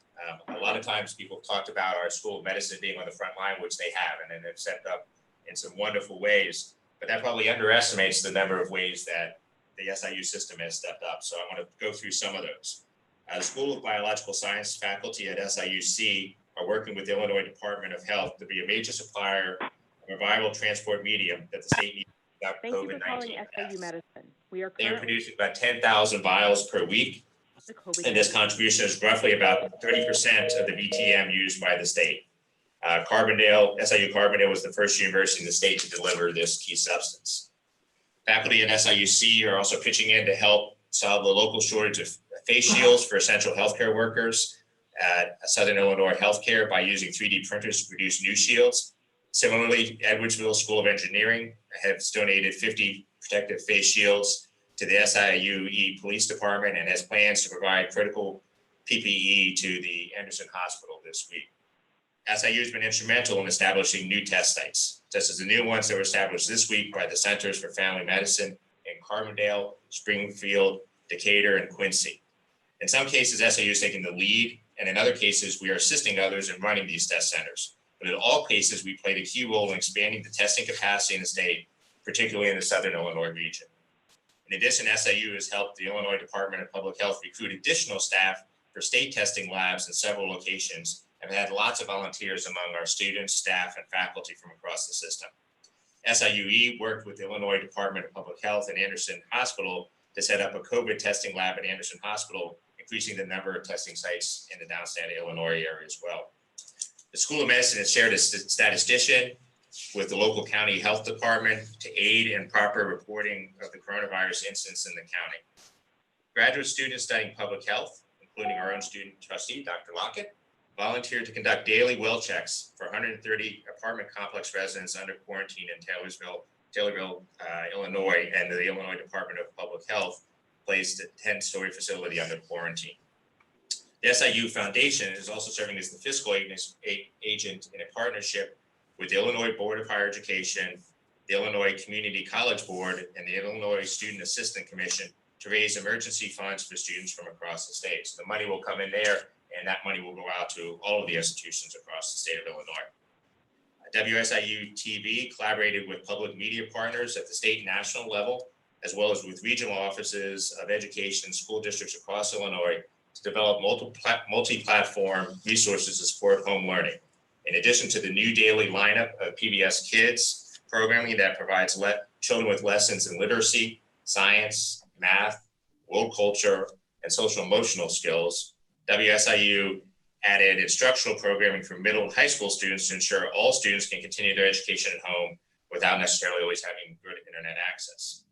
A lot of times people talked about our School of Medicine being on the front line, which they have, and then they've stepped up in some wonderful ways, but that probably underestimates the number of ways that the SIU system has stepped up. So I want to go through some of those. The School of Biological Science faculty at SIUC are working with the Illinois Department of Health to be a major supplier of a viable transport medium that the state needs to conduct Thank you for calling COVID-19 SIU Medicine. We are They are currently producing about 10,000 vials per week, the COVID. and this contribution is roughly about 30% of the VTM used by the state. SIU Carbondale was the first university in the state to deliver this key substance. Faculty at SIUC are also pitching in to help solve the local shortage of face shields for essential healthcare workers at Southern Illinois Healthcare by using 3D printers to produce new shields. Similarly, Edwardsville School of Engineering has donated 50 protective face shields to the SIUE Police Department and has plans to provide critical PPE to the Anderson Hospital this week. SIU has been instrumental in establishing new test sites, such as the new ones that were established this week by the Centers for Family Medicine in Carbondale, Springfield, Decatur, and Quincy. In some cases, SIU is taking the lead, and in other cases, we are assisting others in running these test centers. But in all cases, we played a key role in expanding the testing capacity in the state, particularly in the Southern Illinois region. In addition, SIU has helped the Illinois Department of Public Health recruit additional staff for state testing labs in several locations, and had lots of volunteers among our students, staff, and faculty from across the system. SIUE worked with the Illinois Department of Public Health and Anderson Hospital to set up a COVID testing lab at Anderson Hospital, increasing the number of testing sites in the downstate Illinois area as well. The School of Medicine has shared a statistician with the local county health department to aid in proper reporting of the coronavirus incidents in the county. Graduate students studying public health, including our own student trustee, Dr. Lockett, volunteered to conduct daily well checks for 130 apartment complex residents under quarantine in Taylorville, Illinois, and the Illinois Department of Public Health placed a 10-story facility under quarantine. The SIU Foundation is also serving as the fiscal agent in a partnership with the Illinois Board of Higher Education, the Illinois Community College Board, and the Illinois Student Assistant Commission to raise emergency funds for students from across the state. So the money will come in there, and that money will go out to all of the institutions across the state of Illinois. WSIU TV collaborated with public media partners at the state and national level, as well as with regional offices of education and school districts across Illinois to develop multi-platform resources to support home learning. In addition to the new daily lineup of PBS Kids programming that provides children with lessons in literacy, science, math, world culture, and social emotional skills, WSIU added instructional programming for middle and high school students to ensure all students can continue their education at home without necessarily always having good internet access.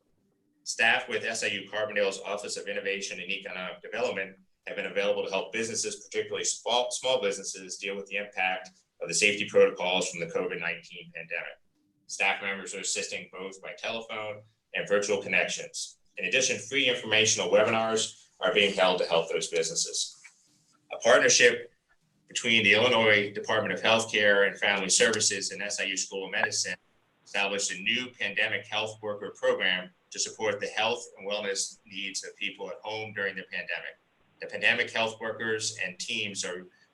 Staff with SIU Carbondale's Office of Innovation and Economic Development have been available to help businesses, particularly small businesses, deal with the impact of the safety protocols from the COVID-19 pandemic. Staff members are assisting both by telephone and virtual connections. In addition, free informational webinars are being held to help those businesses. A partnership between the Illinois Department of Healthcare and Family Services and SIU School of Medicine established a new pandemic health worker program to support the health and wellness needs of people at home during the pandemic. The pandemic health workers and teams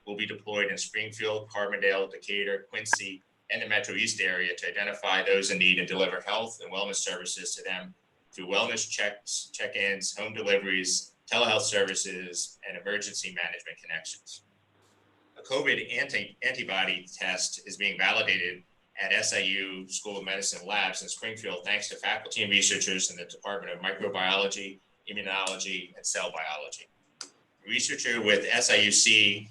will be deployed in Springfield, Carbondale, Decatur, Quincy, and the Metro East area to identify those in need and deliver health and wellness services to them through wellness checks, check-ins, home deliveries, telehealth services, and emergency management connections. A COVID antibody test is being validated at SIU School of Medicine labs in Springfield thanks to faculty and researchers in the Department of Microbiology, Immunology, and Cell Biology. A researcher with SIUC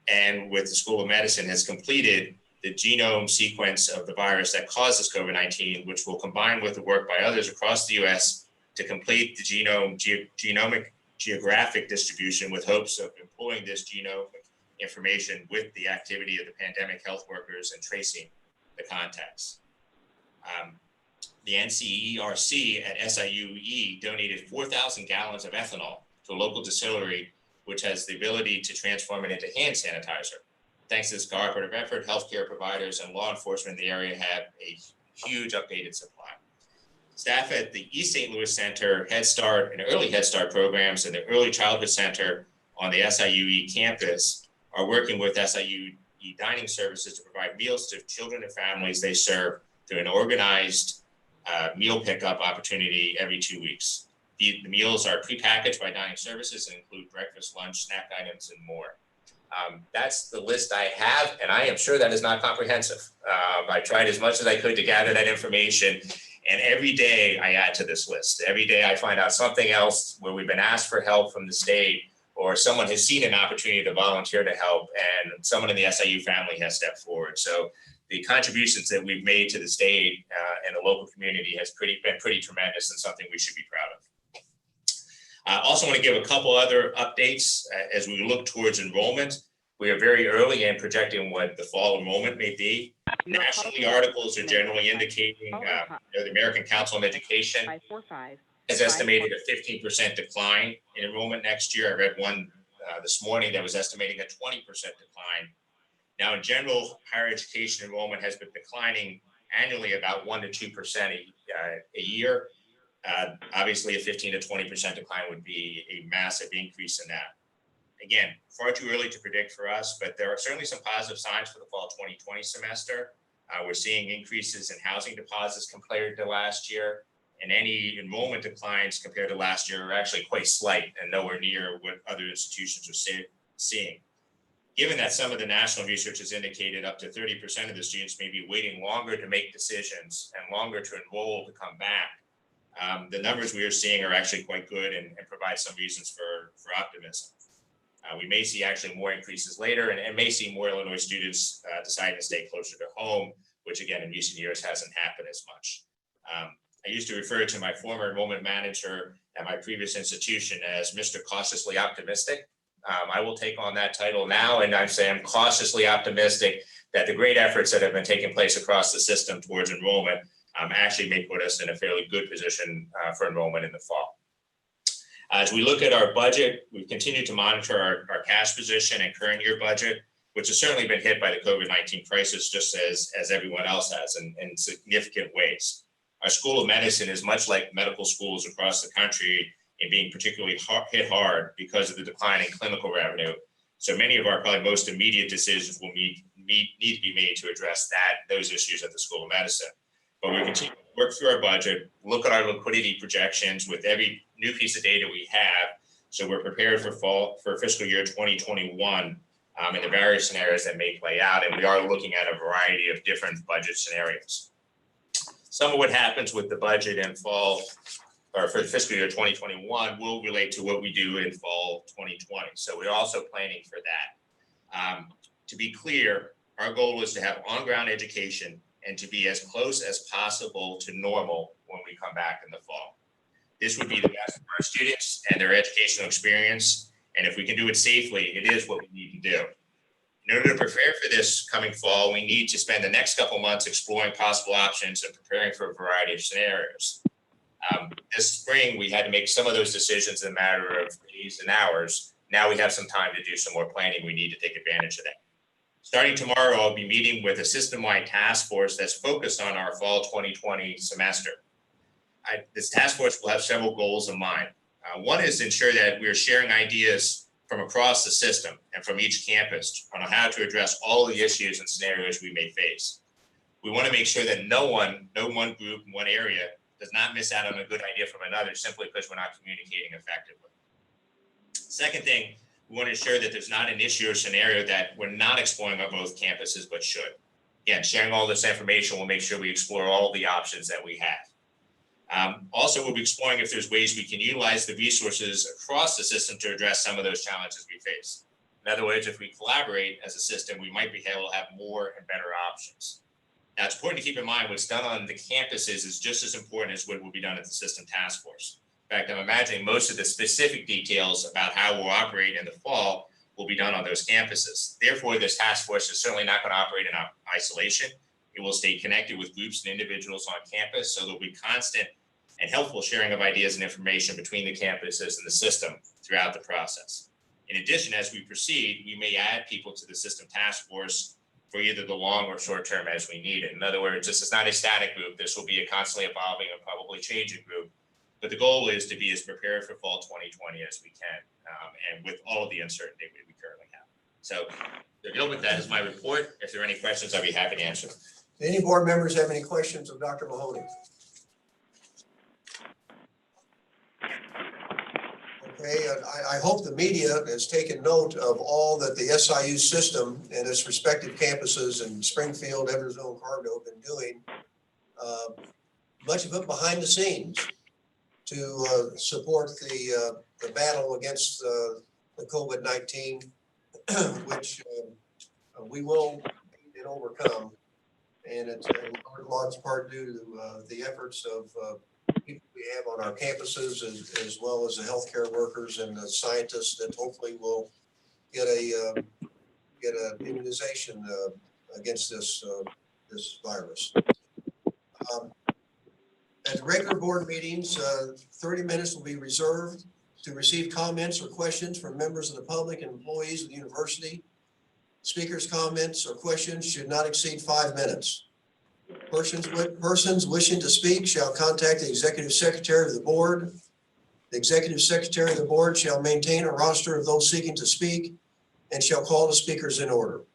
and with the School of Medicine has completed the genome sequence of the virus that causes COVID-19, which will combine with the work by others across the US to complete the genomic geographic distribution with hopes of employing this genomic information with the activity of the pandemic health workers and tracing the contacts. The NCERC at SIUE donated 4,000 gallons of ethanol to a local distillery, which has the ability to transform it into hand sanitizer. Thanks to this cooperative effort, healthcare providers and law enforcement in the area have a huge updated supply. Staff at the East St. Louis Center Head Start and Early Head Start programs and the Early Childhood Center on the SIUE campus are working with SIUE dining services to provide meals to children and families they serve through an organized meal pickup opportunity every 2 weeks. The meals are prepackaged by dining services and include breakfast, lunch, snack items, and more. That's the list I have, and I am sure that is not comprehensive. I tried as much as I could to gather that information, and every day I add to this list. Every day I find out something else where we've been asked for help from the state, or someone has seen an opportunity to volunteer to help, and someone in the SIU family has stepped forward. So the contributions that we've made to the state and the local community has been pretty tremendous and something we should be proud of. I also want to give a couple other updates as we look towards enrollment. We are very early in projecting what the fall enrollment may be. Nationally, articles are generally indicating the American Council on Education has estimated a 15% decline in enrollment next year. I read one this morning that was estimating a 20% decline. Now, in general, higher education enrollment has been declining annually about 1 to 2% a year. Obviously, a 15 to 20% decline would be a massive increase in that. Again, far too early to predict for us, but there are certainly some positive signs for the fall 2020 semester. We're seeing increases in housing deposits compared to last year, and any enrollment declines compared to last year are actually quite slight and nowhere near what other institutions are seeing. Given that some of the national research has indicated up to 30% of the students may be waiting longer to make decisions and longer to enroll to come back, the numbers we are seeing are actually quite good and provide some reasons for optimism. We may see actually more increases later and may see more Illinois students deciding to stay closer to home, which again in recent years hasn't happened as much. I used to refer to my former enrollment manager at my previous institution as Mr. Cautiously Optimistic. I will take on that title now, and I say I'm cautiously optimistic that the great efforts that have been taking place across the system towards enrollment actually may put us in a fairly good position for enrollment in the fall. As we look at our budget, we continue to monitor our cash position and current year budget, which has certainly been hit by the COVID-19 crisis, just as everyone else has in significant ways. Our School of Medicine is much like medical schools across the country in being particularly hit hard because of the decline in clinical revenue. So many of our probably most immediate decisions will need to be made to address those issues at the School of Medicine. But we continue to work through our budget, look at our liquidity projections with every new piece of data we have, so we're prepared for fiscal year 2021 in the various scenarios that may play out, and we are looking at a variety of different budget scenarios. Some of what happens with the budget in fall, or for fiscal year 2021, will relate to what we do in fall 2020. So we're also planning for that. To be clear, our goal is to have on-ground education and to be as close as possible to normal when we come back in the fall. This would be the best for our students and their educational experience. And if we can do it safely, it is what we need to do. In order to prepare for this coming fall, we need to spend the next couple months exploring possible options and preparing for a variety of scenarios. This spring, we had to make some of those decisions in a matter of days and hours. Now we have some time to do some more planning. We need to take advantage of that. Starting tomorrow, I'll be meeting with a system-wide task force that's focused on our fall 2020 semester. This task force will have several goals in mind. One is to ensure that we're sharing ideas from across the system and from each campus on how to address all of the issues and scenarios we may face. We want to make sure that no one group in one area does not miss out on a good idea from another simply because we're not communicating effectively. Second thing, we want to ensure that there's not an issue or scenario that we're not exploring on both campuses but should. Again, sharing all this information will make sure we explore all the options that we have. Also, we'll be exploring if there's ways we can utilize the resources across the system to address some of those challenges we face. In other words, if we collaborate as a system, we might be able to have more and better options. Now, it's important to keep in mind what's done on the campuses is just as important as what will be done at the system task force. In fact, I'm imagining most of the specific details about how we'll operate in the fall will be done on those campuses. Therefore, this task force is certainly not going to operate in isolation. It will stay connected with groups and individuals on campus, so there'll be constant and helpful sharing of ideas and information between the campuses and the system throughout the process. In addition, as we proceed, we may add people to the system task force for either the long or short term as we need it. In other words, this is not a static group. This will be a constantly evolving and probably changing group. But the goal is to be as prepared for fall 2020 as we can, and with all of the uncertainty we currently have. So Gilbert, that is my report. If there are any questions, I'd be happy to answer them. Do any board members have any questions of Dr. Mahoney? Okay, I hope the media has taken note of all that the SIU system and its respective campuses in Springfield, Evansville, and Carbondale have been doing. Much of it behind the scenes to support the battle against the COVID-19, which we will meet and overcome. And it's in large part due to the efforts of people we have on our campuses, as well as the healthcare workers and the scientists that hopefully will get an immunization against this virus. At regular board meetings, 30 minutes will be reserved to receive comments or questions from members of the public and employees of the university. Speakers' comments or questions should not exceed 5 minutes. Persons wishing to speak shall contact the executive secretary of the board. The executive secretary of the board shall maintain a roster of those seeking to speak and shall call the speakers in order.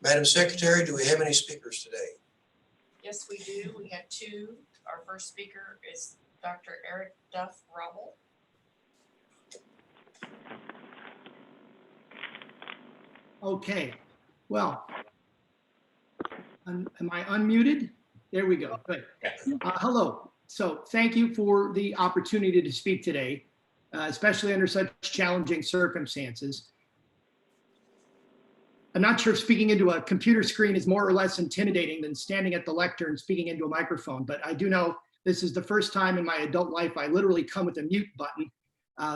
Madam Secretary, do we have any speakers today? Yes, we do. We have two. Our first speaker is Dr. Eric Duff Rubble. Okay, well, am I unmuted? There we go, good. Hello, so thank you for the opportunity to speak today, especially under such challenging circumstances. I'm not sure if speaking into a computer screen is more or less intimidating than standing at the lectern speaking into a microphone, but I do know this is the first time in my adult life I literally come with a mute button.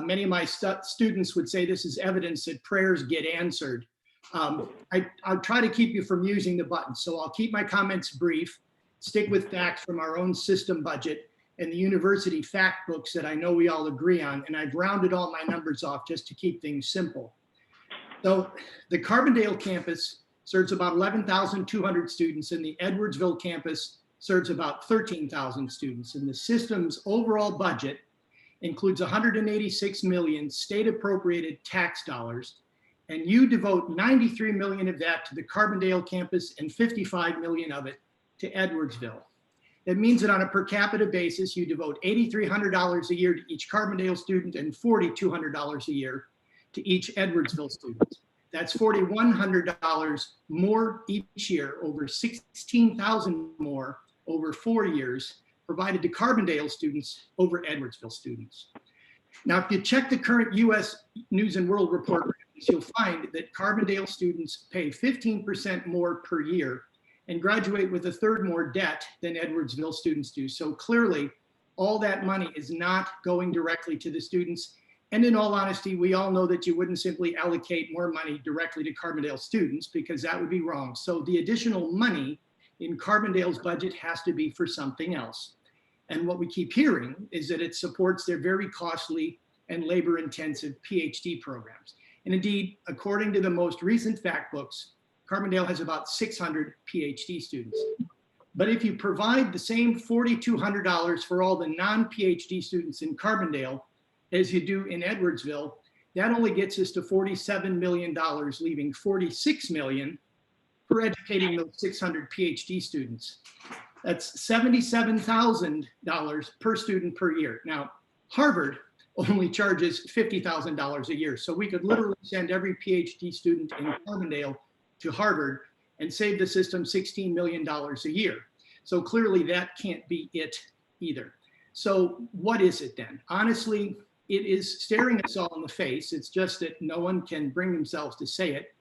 Many of my students would say this is evidence that prayers get answered. I'll try to keep you from using the button, so I'll keep my comments brief, stick with facts from our own system budget and the university fact books that I know we all agree on, and I've rounded all my numbers off just to keep things simple. So the Carbondale campus serves about 11,200 students, and the Edwardsville campus serves about 13,000 students, and the system's overall budget includes 186 million state appropriated tax dollars, and you devote 93 million of that to the Carbondale campus and 55 million of it to Edwardsville. That means that on a per capita basis, you devote $8,300 a year to each Carbondale student and $4,200 a year to each Edwardsville student. That's $4,100 more each year, over 16,000 more over 4 years, provided to Carbondale students over Edwardsville students. Now, if you check the current US News and World Report, you'll find that Carbondale students pay 15% more per year and graduate with a third more debt than Edwardsville students do. So clearly, all that money is not going directly to the students. And in all honesty, we all know that you wouldn't simply allocate more money directly to Carbondale students because that would be wrong. So the additional money in Carbondale's budget has to be for something else. And what we keep hearing is that it supports their very costly and labor-intensive PhD programs. And indeed, according to the most recent fact books, Carbondale has about 600 PhD students. But if you provide the same $4,200 for all the non-PhD students in Carbondale as you do in Edwardsville, that only gets us to $47 million, leaving $46 million for educating those 600 PhD students. That's $77,000 per student per year. Now, Harvard only charges $50,000 a year. So we could literally send every PhD student in Carbondale to Harvard and save the system $16 million a year. So clearly that can't be it either. So what is it then? Honestly, it is staring us all in the face. It's just that no one can bring themselves to say it.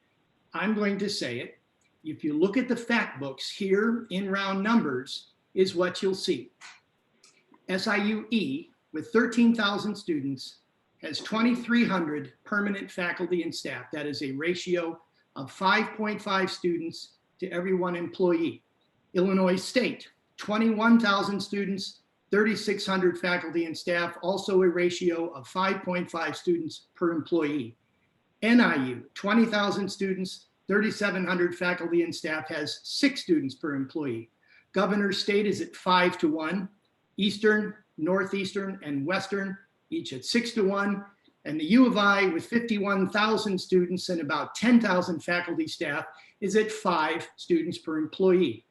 I'm going to say it. If you look at the fact books here in round numbers is what you'll see. SIU-E with 13,000 students has 2,300 permanent faculty and staff. That is a ratio of 5.5 students to every one employee. Illinois State, 21,000 students, 3,600 faculty and staff, also a ratio of 5.5 students per employee. NIU, 20,000 students, 3,700 faculty and staff, has 6 students per employee. Governor's State is at 5-1. Eastern, Northeastern, and Western, each at 6-1. And the U of I, with 51,000 students and about 10,000 faculty staff, is at 5 students per employee.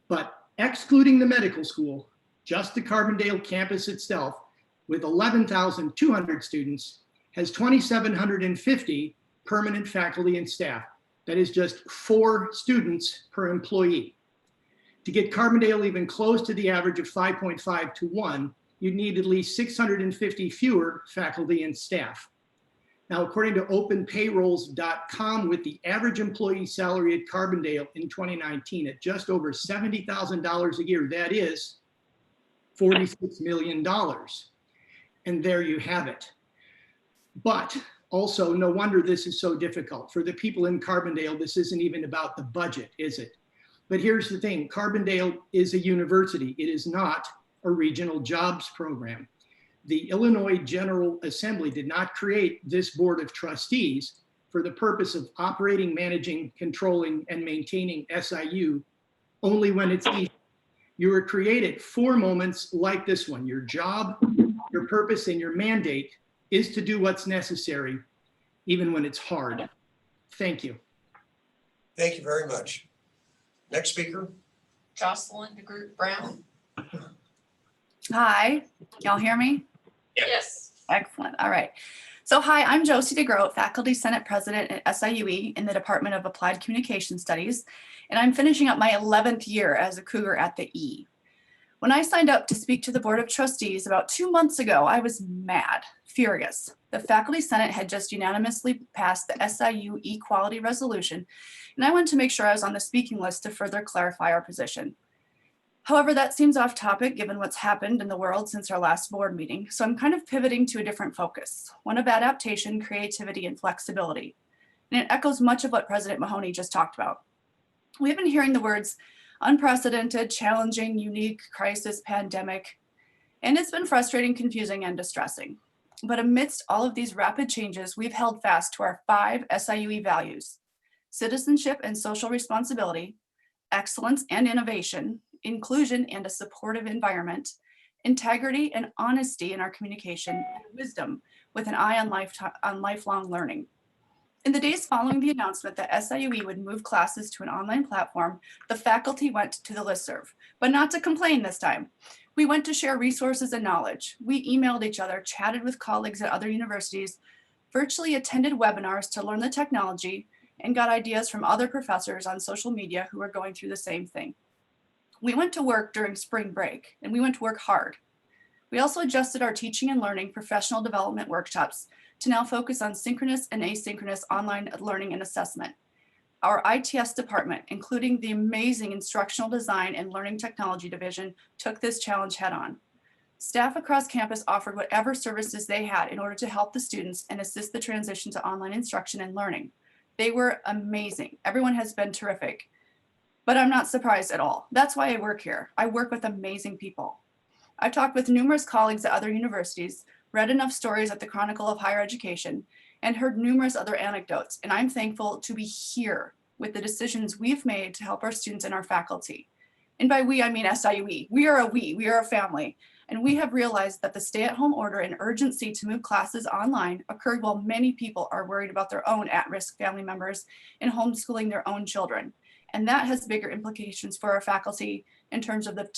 But excluding the medical school, just the Carbondale campus itself, with 11,200 students, has 2,750 permanent faculty and staff. That is just 4 students per employee. To get Carbondale even close to the average of 5.5-1, you need at least 650 fewer faculty and staff. Now, according to openpayrolls.com, with the average employee salary at Carbondale in 2019 at just over $70,000 a year, that is $46 million. And there you have it. But also, no wonder this is so difficult. For the people in Carbondale, this isn't even about the budget, is it? But here's the thing, Carbondale is a university. It is not a regional jobs program. The Illinois General Assembly did not create this Board of Trustees for the purpose of operating, managing, controlling, and maintaining SIU only when it's easy. You were created for moments like this one. Your job, your purpose, and your mandate is to do what's necessary, even when it's hard. Thank you. Thank you very much. Next speaker. Jocelyn DeGroot Brown. Hi, y'all hear me? Yes. Excellent. All right. So hi, I'm Josie DeGroat, Faculty Senate President at SIUE in the Department of Applied Communication Studies, and I'm finishing up my 11th year as a Cougar at the E. When I signed up to speak to the Board of Trustees about 2 months ago, I was mad, furious. The Faculty Senate had just unanimously passed the SIU Equality Resolution, and I wanted to make sure I was on the speaking list to further clarify our position. However, that seems off topic given what's happened in the world since our last board meeting, so I'm kind of pivoting to a different focus, one of adaptation, creativity, and flexibility. And it echoes much of what President Mahoney just talked about. We've been hearing the words unprecedented, challenging, unique, crisis, pandemic, and it's been frustrating, confusing, and distressing. But amidst all of these rapid changes, we've held fast to our 5 SIUE values: citizenship and social responsibility, excellence and innovation, inclusion and a supportive environment, integrity and honesty in our communication, and wisdom with an eye on lifelong learning. In the days following the announcement that SIUE would move classes to an online platform, the faculty went to the listserv, but not to complain this time. We went to share resources and knowledge. We emailed each other, chatted with colleagues at other universities, virtually attended webinars to learn the technology, and got ideas from other professors on social media who were going through the same thing. We went to work during spring break, and we went to work hard. We also adjusted our teaching and learning professional development workshops to now focus on synchronous and asynchronous online learning and assessment. Our ITS department, including the amazing Instructional Design and Learning Technology Division, took this challenge head on. Staff across campus offered whatever services they had in order to help the students and assist the transition to online instruction and learning. They were amazing. Everyone has been terrific. But I'm not surprised at all. That's why I work here. I work with amazing people. I've talked with numerous colleagues at other universities, read enough stories at the Chronicle of Higher Education, and heard numerous other anecdotes, and I'm thankful to be here with the decisions we've made to help our students and our faculty. And by we, I mean SIUE. We are a family, and we have realized that the stay-at-home order and urgency to move classes online occurred while many people are worried about their own at-risk family members and homeschooling their own children. And that has bigger implications for our faculty in terms of the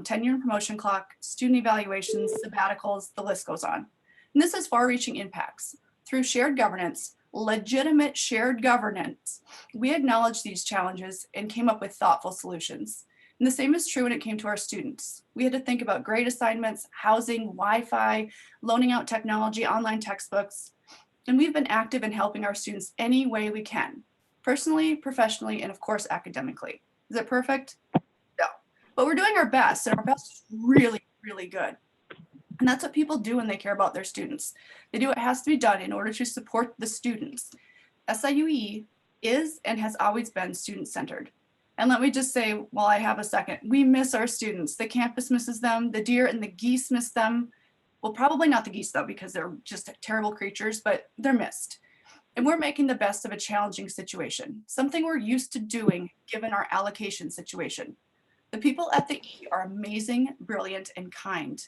tenure and promotion clock, student evaluations, sabbaticals, the list goes on. And this has far-reaching impacts. Through shared governance, legitimate shared governance, we acknowledged these challenges and came up with thoughtful solutions. And the same is true when it came to our students. We had to think about grade assignments, housing, Wi-Fi, loaning out technology, online textbooks, and we've been active in helping our students any way we can, personally, professionally, and of course, academically. Is it perfect? No, but we're doing our best, and our best is really, really good. And that's what people do when they care about their students. They do what has to be done in order to support the students. SIUE is and has always been student-centered. And let me just say, while I have a second, we miss our students. The campus misses them, the deer and the geese miss them. Well, probably not the geese though, because they're just terrible creatures, but they're missed. And we're making the best of a challenging situation, something we're used to doing given our allocation situation. The people at the E are amazing, brilliant, and kind,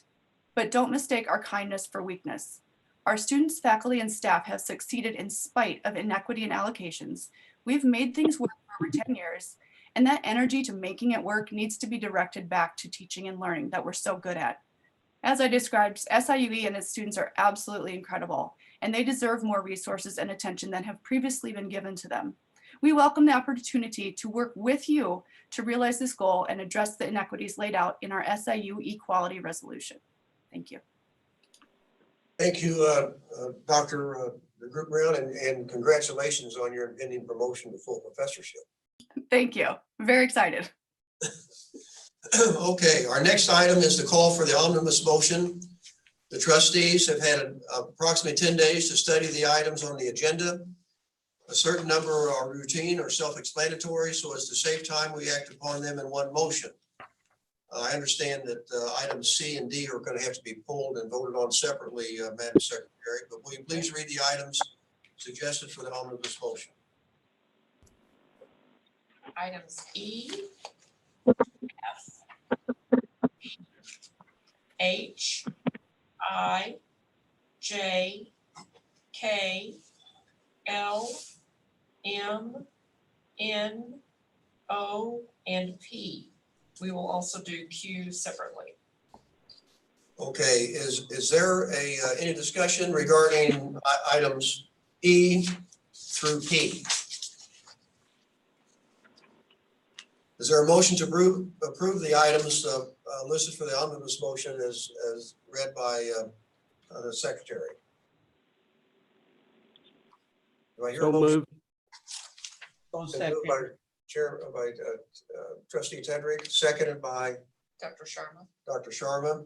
but don't mistake our kindness for weakness. Our students, faculty, and staff have succeeded in spite of inequity in allocations. We've made things work for over 10 years, and that energy to making it work needs to be directed back to teaching and learning that we're so good at. As I described, SIUE and its students are absolutely incredible, and they deserve more resources and attention than have previously been given to them. We welcome the opportunity to work with you to realize this goal and address the inequities laid out in our SIU equality resolution. Thank you. Thank you, Dr. Group Brown, and congratulations on your impending promotion to full professorship. Thank you. Very excited. Okay, our next item is the call for the omnibus motion. The trustees have had approximately 10 days to study the items on the agenda. A certain number are routine or self-explanatory, so as to save time, we act upon them in one motion. I understand that items C and D are going to have to be pulled and voted on separately, Madam Secretary, but will you please read the items suggested for the omnibus motion? Items E, F, H, I, J, K, L, M, N, O, and P. We will also do Q separately. Okay, is there any discussion regarding items E through P? Is there a motion to approve the items listed for the omnibus motion as read by the secretary? Do I hear a So motion? moved. Been moved by Trustee Tedrick, seconded by Dr. Sharma. Dr. Sharma.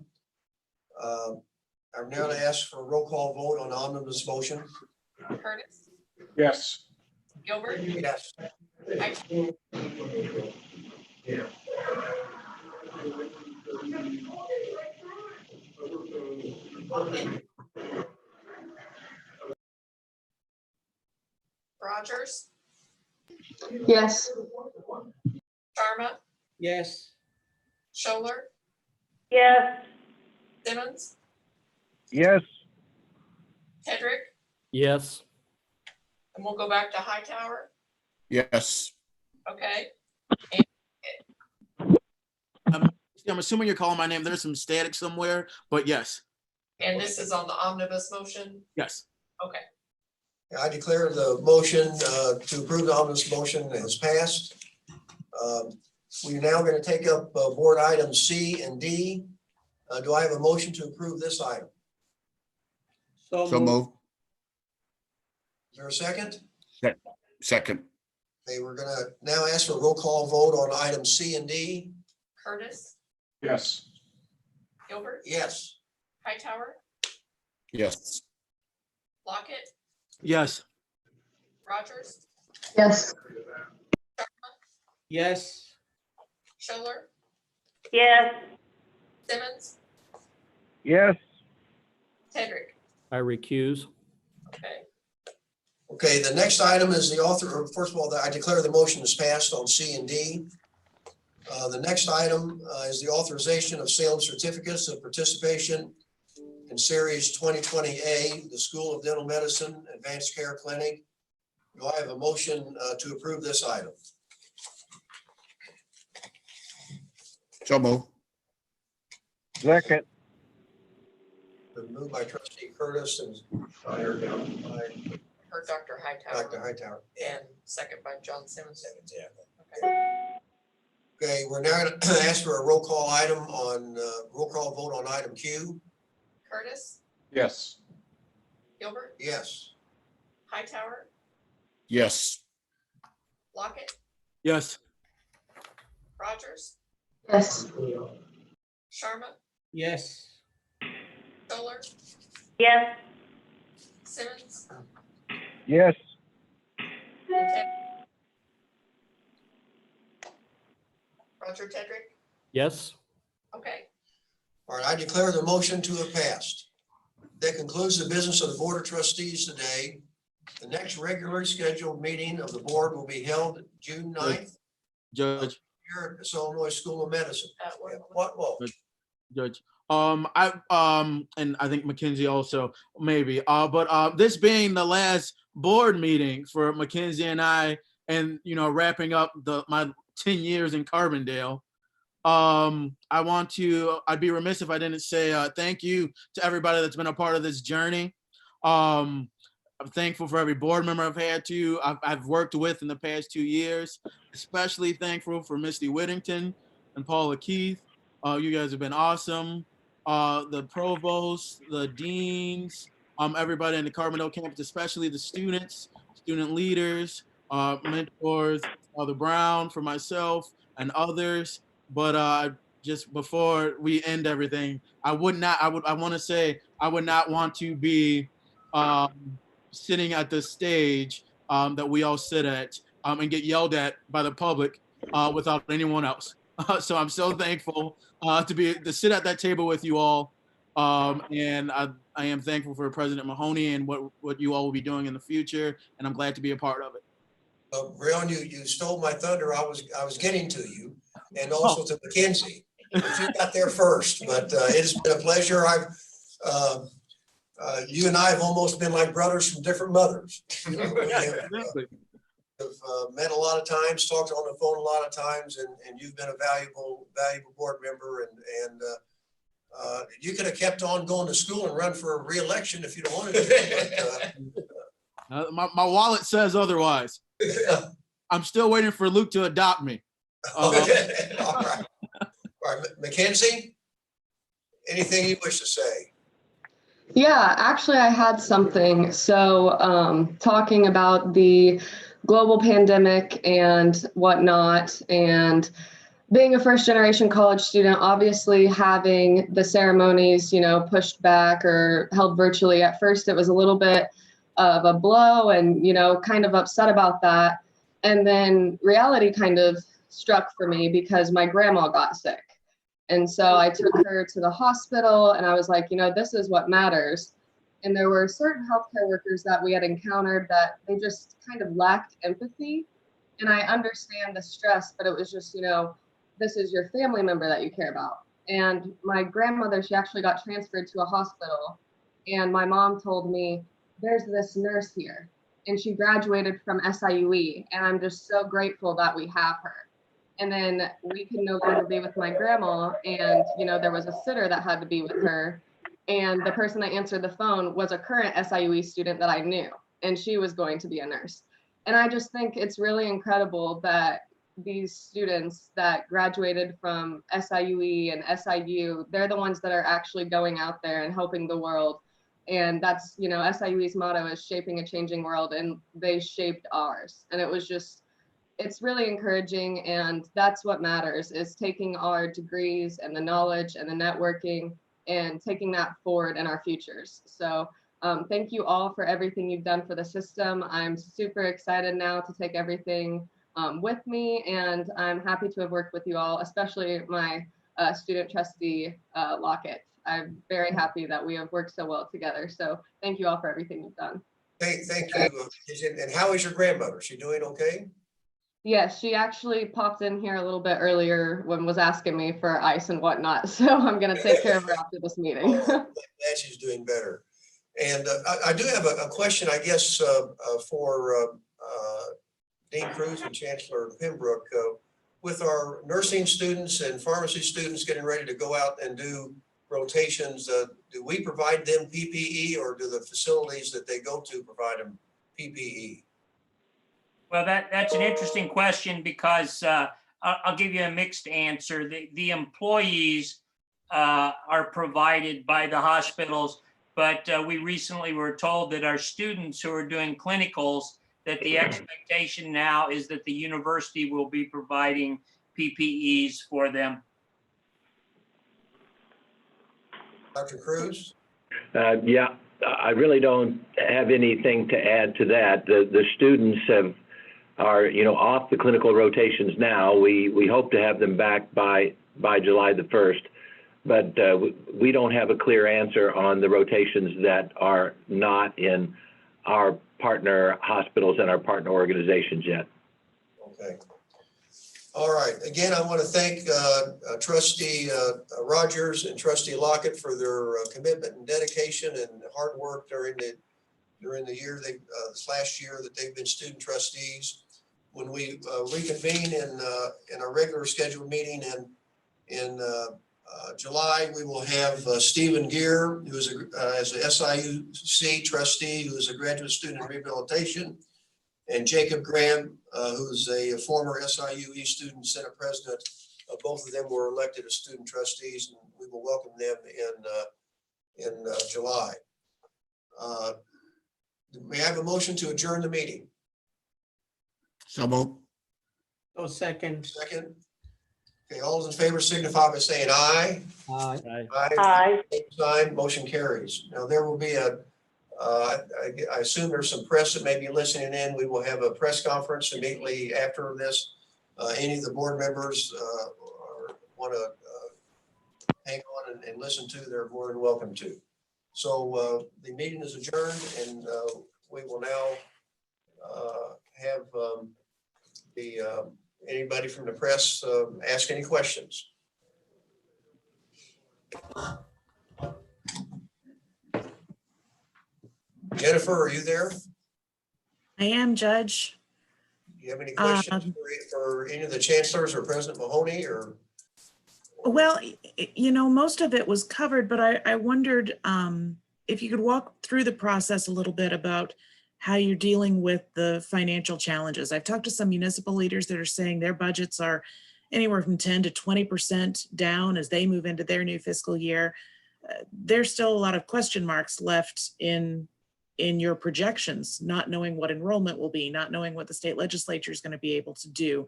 I'm now going to ask for a roll call vote on the omnibus motion. Curtis, Yes. Gilbert, Yes. Rogers, Yes. Sharma, Yes. Scholler, Yes. Simmons, Yes. Tedrick, Yes. and we'll go back to Hightower. Yes. Okay. I'm assuming you're calling my name. There's some static somewhere, but yes. And this is on the omnibus motion? Yes. Okay. I declare the motion to approve the omnibus motion has passed. We're now going to take up board items C and D. Do I have a motion to approve this item? So moved. Is there a second? Second. Okay, we're going to now ask for a roll call vote on items C and D. Curtis, Yes. Gilbert, Yes. Hightower, Yes. Lockett, Yes. Rogers, Yes. Yes. Scholler, Yes. Simmons, Yes. Tedrick. I recuse. Okay. Okay, the next item is the author, first of all, I declare the motion is passed on C and D. The next item is the authorization of sale of certificates of participation in Series 2020A, the School of Dental Medicine Advanced Care Clinic. Do I have a motion to approve this item? So moved. Second. Been moved by Trustee Curtis and fired down by Heard Dr. Hightower. Dr. Hightower. And second by John Simmons. Yeah. Okay. Okay, we're now going to ask for a roll call roll call vote on item Q. Curtis, Yes. Gilbert, Yes. Hightower, Yes. Lockett, Yes. Rogers, Yes. Sharma, Yes. Solar, Yes. Simmons, Yes. Roger Tedrick. Yes. Okay, All right, I declare the motion to have passed. That concludes the business of the Board of Trustees today. The next regularly scheduled meeting of the board will be held June 9th Judge, here at the Illinois School of Medicine. Whoa. Judge. And I think Mackenzie also maybe. But this being the last board meeting for Mackenzie and I, and wrapping up my 10 years in Carbondale. I'd be remiss if I didn't say thank you to everybody that's been a part of this journey. I'm thankful for every board member I've worked with in the past 2 years, especially thankful for Misty Whittington and Paula Keith. You guys have been awesome. The provosts, the deans, everybody in the Carbondale campus, especially the students, student leaders, mentors, Father Brown, for myself and others. But just before we end everything, I want to say I would not want to be sitting at the stage that we all sit at and get yelled at by the public without anyone else. So I'm so thankful to sit at that table with you all. And I am thankful for President Mahoney and what you all will be doing in the future. And I'm glad to be a part of it. Breon, you stole my thunder. I was getting to you, and also to Mackenzie. But you got there first. But it's been a pleasure. You and I have almost been like brothers from different mothers. We have met a lot of times, talked on the phone a lot of times, and you've been a valuable board member. And you could have kept on going to school and run for re-election if you'd have wanted to. But, my wallet says otherwise. I'm still waiting for Luke to adopt me. All right. Mackenzie, anything you wish to say? Yeah, actually, I had something. So talking about the global pandemic and whatnot, and being a first generation college student, obviously having the ceremonies, pushed back or held virtually. At first, it was a little bit of a blow and, kind of upset about that. And then reality kind of struck for me because my grandma got sick. And so I took her to the hospital and I was like, this is what matters. And there were certain healthcare workers that we had encountered that they just kind of lacked empathy. And I understand the stress, but it was just, this is your family member that you care about. And my grandmother, she actually got transferred to a hospital. And my mom told me, there's this nurse here. And she graduated from SIU. And I'm just so grateful that we have her. And then we could no longer be with my grandma. And, there was a sitter that had to be with her. And the person that answered the phone was a current SIU student that I knew. And she was going to be a nurse. And I just think it's really incredible that these students that graduated from SIU and SIU, they're the ones that are actually going out there and helping the world. And that's, SIU's motto is shaping a changing world, and they shaped ours. And it was just, it's really encouraging. And that's what matters, is taking our degrees and the knowledge and the networking and taking that forward in our futures. So thank you all for everything you've done for the system. I'm super excited now to take everything with me, and I'm happy to have worked with you all, especially my student trustee, Lockett. I'm very happy that we have worked so well together. So thank you all for everything you've done. Thank you. And how is your grandmother? Is she doing okay? Yes, she actually popped in here a little bit earlier when was asking me for ice and whatnot. So I'm going to take care of her after this meeting. Glad she's doing better. And I do have a question, I guess, for Dean Cruz and Chancellor Pembroke. With our nursing students and pharmacy students getting ready to go out and do rotations, do we provide them PPE, or do the facilities that they go to provide them PPE? Well, that's an interesting question, because I'll give you a mixed answer. The employees are provided by the hospitals, but we recently were told that our students who are doing clinicals, that the expectation now is that the university will be providing PPEs for them. Dr. Cruz? Yeah, I really don't have anything to add to that. The students are off the clinical rotations now. We hope to have them back by July the 1st, but we don't have a clear answer on the rotations that are not in our partner hospitals and our partner organizations yet. Okay. All right. Again, I want to thank Trustee Rogers and Trustee Lockett for their commitment and dedication and hard work during the year this last year that they've been student trustees. When we reconvene in a regular scheduled meeting in July, we will have Stephen Gear, who is as a SIUC trustee, who is a graduate student in rehabilitation, and Jacob Graham, who's a former SIUE student senate president. Both of them were elected as student trustees, and we will welcome them in July. May I have a motion to adjourn the meeting? So moved. So second. Second. Okay, all those in favor signify by saying aye. Aye. Aye. Same sign, motion carries. Now there will be I assume there's some press that may be listening in. We will have a press conference immediately after this. Any of the board members want to hang on and listen to, they're more than welcome to. So the meeting is adjourned, and we will now have anybody from the press ask any questions. Jennifer, are you there? I am, Judge. Do you have any questions for any of the chancellors or President Mahoney or? Well, most of it was covered, but I wondered if you could walk through the process a little bit about how you're dealing with the financial challenges. I've talked to some municipal leaders that are saying their budgets are anywhere from 10 to 20% down as they move into their new fiscal year. There's still a lot of question marks left in your projections, not knowing what enrollment will be, not knowing what the state legislature is going to be able to do.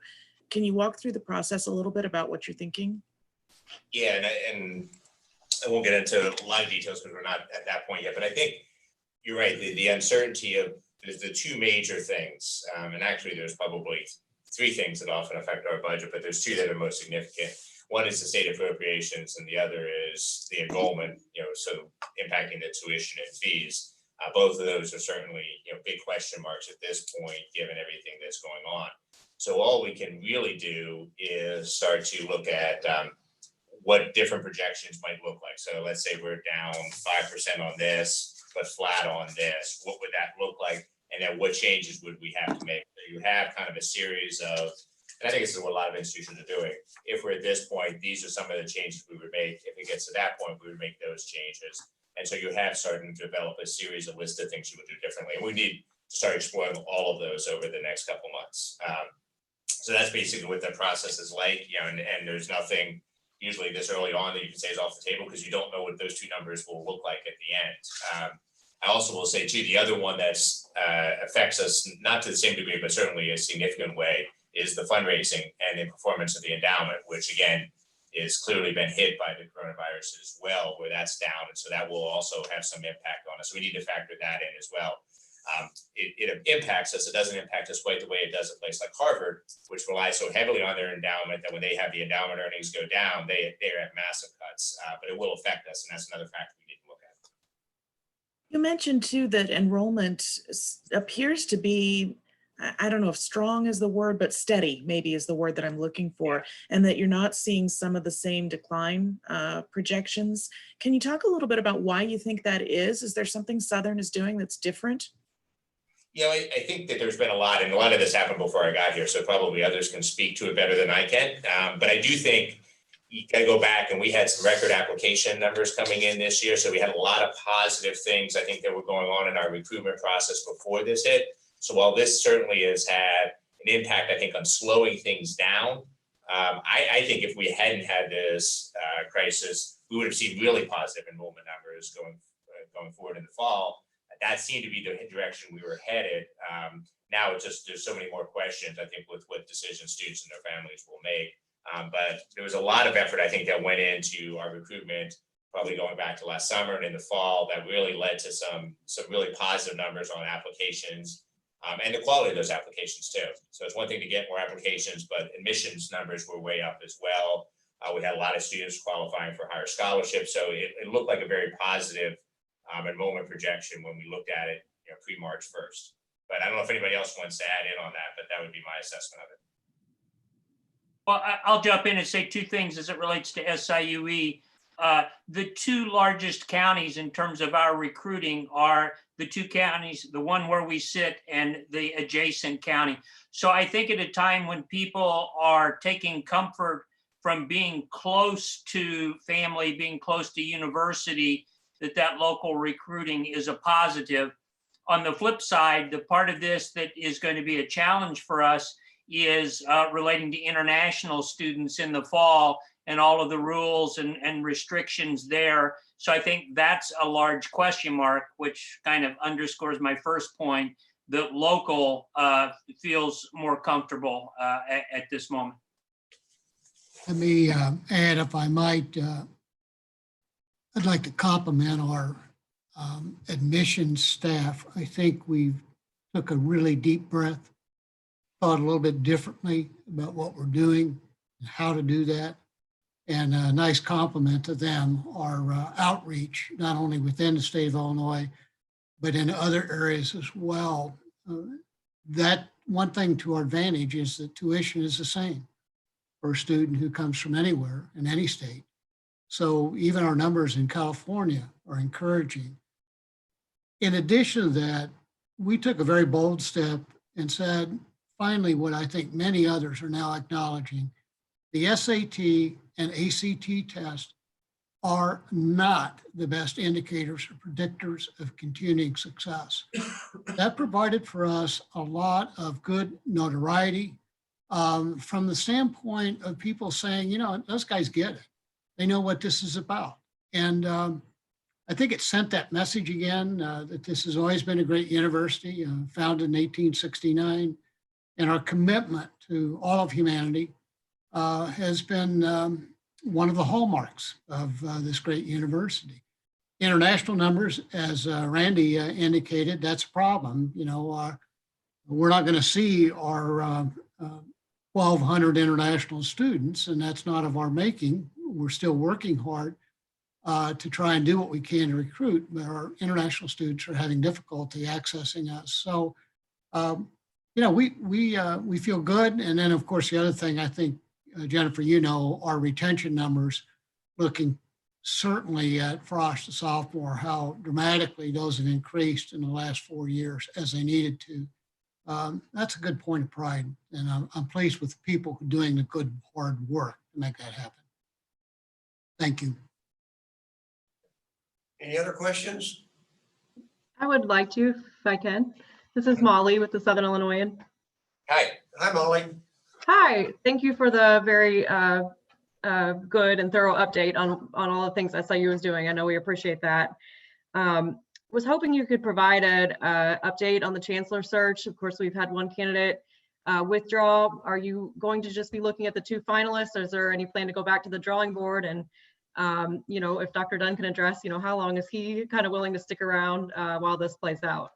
Can you walk through the process a little bit about what you're thinking? Yeah, and I won't get into a lot of details because we're not at that point yet, but I think you're right. The uncertainty of the two major things, and actually there's probably three things that often affect our budget, but there's two that are most significant. One is the state appropriations, and the other is the enrollment, so impacting the tuition and fees. Both of those are certainly, big question marks at this point, given everything that's going on. So all we can really do is start to look at what different projections might look like. So let's say we're down 5% on this, but flat on this. What would that look like? And then what changes would we have to make? So you have kind of a series of, and I think this is what a lot of institutions are doing. If we're at this point, these are some of the changes we would make. If it gets to that point, we would make those changes. And so you have started to develop a series of list of things you would do differently. And we need to start exploring all of those over the next couple months. So that's basically what the process is like, and there's nothing usually this early on that you can say is off the table because you don't know what those two numbers will look like at the end. I also will say too, the other one that's affects us, not to the same degree, but certainly a significant way, is the fundraising and the performance of the endowment, which again, is clearly been hit by the coronavirus as well, where that's down. And so that will also have some impact on us. So we need to factor that in as well. It impacts us. It doesn't impact us quite the way it does a place like Harvard, which relies so heavily on their endowment that when they have the endowment earnings go down, they're at massive cuts, but it will affect us. And that's another factor we need to look at. You mentioned too that enrollment appears to be, I don't know if strong is the word, but steady maybe is the word that I'm looking for, and that you're not seeing some of the same decline projections. Can you talk a little bit about why you think that is? Is there something Southern is doing that's different? I think that there's been a lot, and a lot of this happened before I got here, so probably others can speak to it better than I can. But I do think you gotta go back, and we had some record application numbers coming in this year, so we had a lot of positive things I think that were going on in our recruitment process before this hit. So while this certainly has had an impact, I think, on slowing things down, I think if we hadn't had this crisis, we would have seen really positive enrollment numbers going forward in the fall. That seemed to be the direction we were headed. Now it's just, there's so many more questions, I think, with what decisions students and their families will make. But there was a lot of effort, I think, that went into our recruitment, probably going back to last summer and in the fall, that really led to some really positive numbers on applications and the quality of those applications too. So it's one thing to get more applications, but admissions numbers were way up as well. We had a lot of students qualifying for higher scholarships. So it looked like a very positive enrollment projection when we looked at it, pre-March 1st. But I don't know if anybody else wants to add in on that, but that would be my assessment of it. Well, I'll jump in and say two things as it relates to SIUE. The two largest counties in terms of our recruiting are the two counties, the one where we sit and the adjacent county. So I think at a time when people are taking comfort from being close to family, being close to university, that local recruiting is a positive. On the flip side, the part of this that is going to be a challenge for us is relating to international students in the fall and all of the rules and restrictions there. So I think that's a large question mark, which kind of underscores my first point, that local feels more comfortable at this moment. Let me add, if I might, I'd like to compliment our admissions staff. I think we took a really deep breath, thought a little bit differently about what we're doing and how to do that. And a nice compliment to them, our outreach, not only within the state of Illinois, but in other areas as well. That one thing to our advantage is that tuition is the same for a student who comes from anywhere in any state. So even our numbers in California are encouraging. In addition to that, we took a very bold step and said, finally, what I think many others are now acknowledging, the SAT and ACT tests are not the best indicators or predictors of continuing success. That provided for us a lot of good notoriety from the standpoint of people saying, those guys get it. They know what this is about. And I think it sent that message again that this has always been a great university, founded in 1869. And our commitment to all of humanity has been one of the hallmarks of this great university. International numbers, as Randy indicated, that's a problem. We're not going to see our 1,200 international students, and that's not of our making. We're still working hard to try and do what we can to recruit, but our international students are having difficulty accessing us. So, we feel good. And then, of course, the other thing I think, Jennifer, our retention numbers, looking certainly at Frost, the sophomore, how dramatically those have increased in the last 4 years as they needed to. That's a good point of pride. And I'm pleased with people doing the good, hard work to make that happen. Thank you. Any other questions? I would like to, if I can. This is Molly with the Southern Illinoisan. Hi. Hi, Molly. Hi, thank you for the very good and thorough update on all the things SIU is doing. I know we appreciate that. Was hoping you could provide an update on the chancellor search. Of course, we've had one candidate withdraw. Are you going to just be looking at the two finalists? Or is there any plan to go back to the drawing board? And if Dr. Dunn can address, how long is he kind of willing to stick around while this plays out?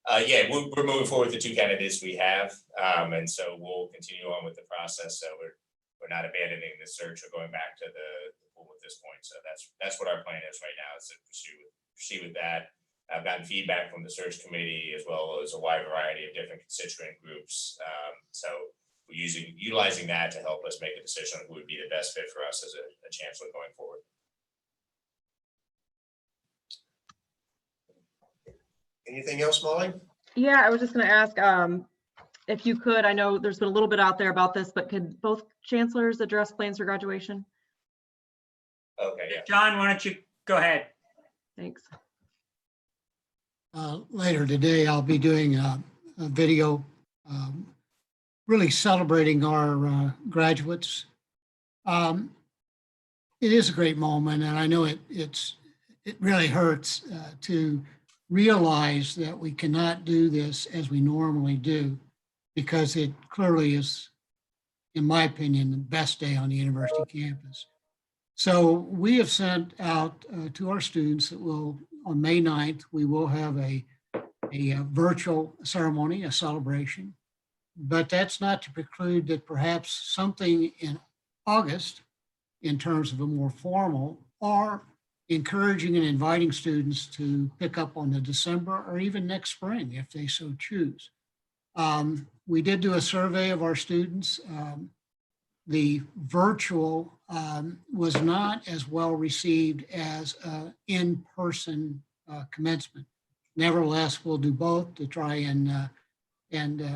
Yeah, we're moving forward with the two candidates we have, and so we'll continue on with the process. So we're not abandoning the search or going back to the pool at this point. So that's what our plan is right now, is to proceed with that. I've gotten feedback from the search committee as well as a wide variety of different constituent groups. So we're utilizing that to help us make a decision on who would be the best fit for us as a chancellor going forward. Anything else, Molly? Yeah, I was just going to ask if you could, I know there's been a little bit out there about this, but could both chancellors address plans for graduation? Okay, yeah. John, why don't you go ahead? Thanks. Later today, I'll be doing a video really celebrating our graduates. It is a great moment, and I know it really hurts to realize that we cannot do this as we normally do, because it clearly is, in my opinion, the best day on the university campus. So we have sent out to our students that on May 9th, we will have a virtual ceremony, a celebration. But that's not to preclude that perhaps something in August, in terms of a more formal, or encouraging and inviting students to pick up on the December or even next spring if they so choose. We did do a survey of our students. The virtual was not as well received as in-person commencement. Nevertheless, we'll do both to try and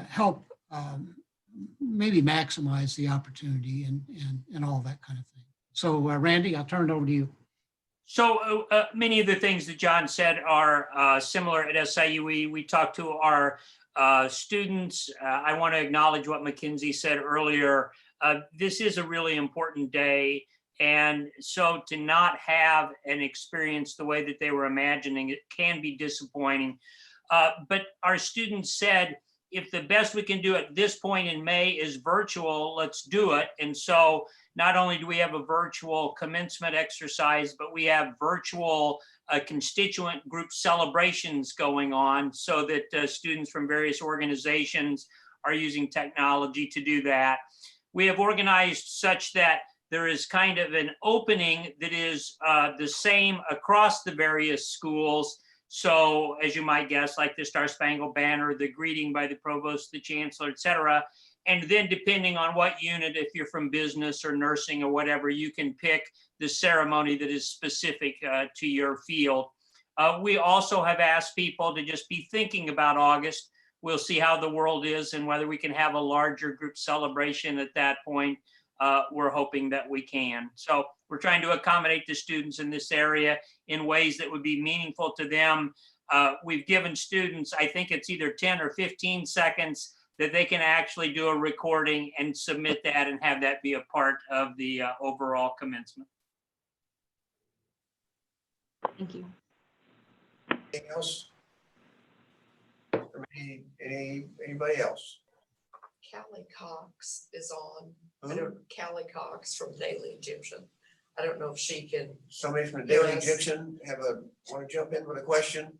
help maybe maximize the opportunity and all that kind of thing. So Randy, I'll turn it over to you. So many of the things that John said are similar at SIUE. We talked to our students. I want to acknowledge what Mackenzie said earlier. This is a really important day. And so to not have an experience the way that they were imagining it can be disappointing. But our students said, if the best we can do at this point in May is virtual, let's do it. And so not only do we have a virtual commencement exercise, but we have virtual constituent group celebrations going on so that students from various organizations are using technology to do that. We have organized such that there is kind of an opening that is the same across the various schools. So as you might guess, like the Star Spangled Banner, the greeting by the provost, the chancellor, et cetera. And then depending on what unit, if you're from business or nursing or whatever, you can pick the ceremony that is specific to your field. We also have asked people to just be thinking about August. We'll see how the world is and whether we can have a larger group celebration at that point. We're hoping that we can. So we're trying to accommodate the students in this area in ways that would be meaningful to them. We've given students, I think it's either 10 or 15 seconds that they can actually do a recording and submit that and have that be a part of the overall commencement. Thank you. Anything else? Anybody else? Callie Cox is on. I don't, Callie Cox from Daily Egyptian. I don't know if she can. Somebody from the Daily Yes. Egyptian want to jump in with a question?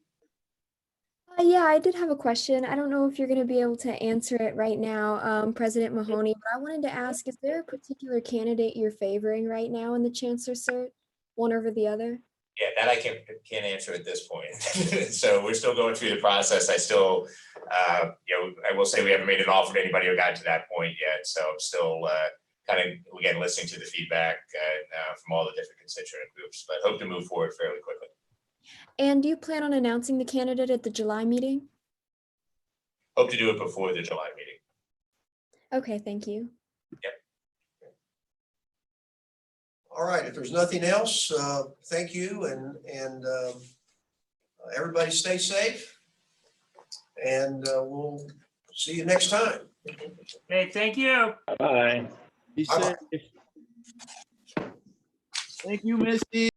Yeah, I did have a question. I don't know if you're going to be able to answer it right now, President Mahoney, but I wanted to ask, is there a particular candidate you're favoring right now in the chancellor search, one over the other? Yeah, that I can't answer at this point. So we're still going through the process. I still, I will say we haven't made an offer to anybody who got to that point yet. So I'm still kind of, again, listening to the feedback from all the different constituent groups, but hope to move forward fairly quickly. And do you plan on announcing the candidate at the July meeting? Hope to do it before the July meeting. Okay, thank you. Yep. All right, if there's nothing else, thank you, and everybody stay safe, and we'll see you next time. Okay, thank you. Bye. Be safe. Bye-bye. Thank you, Misty.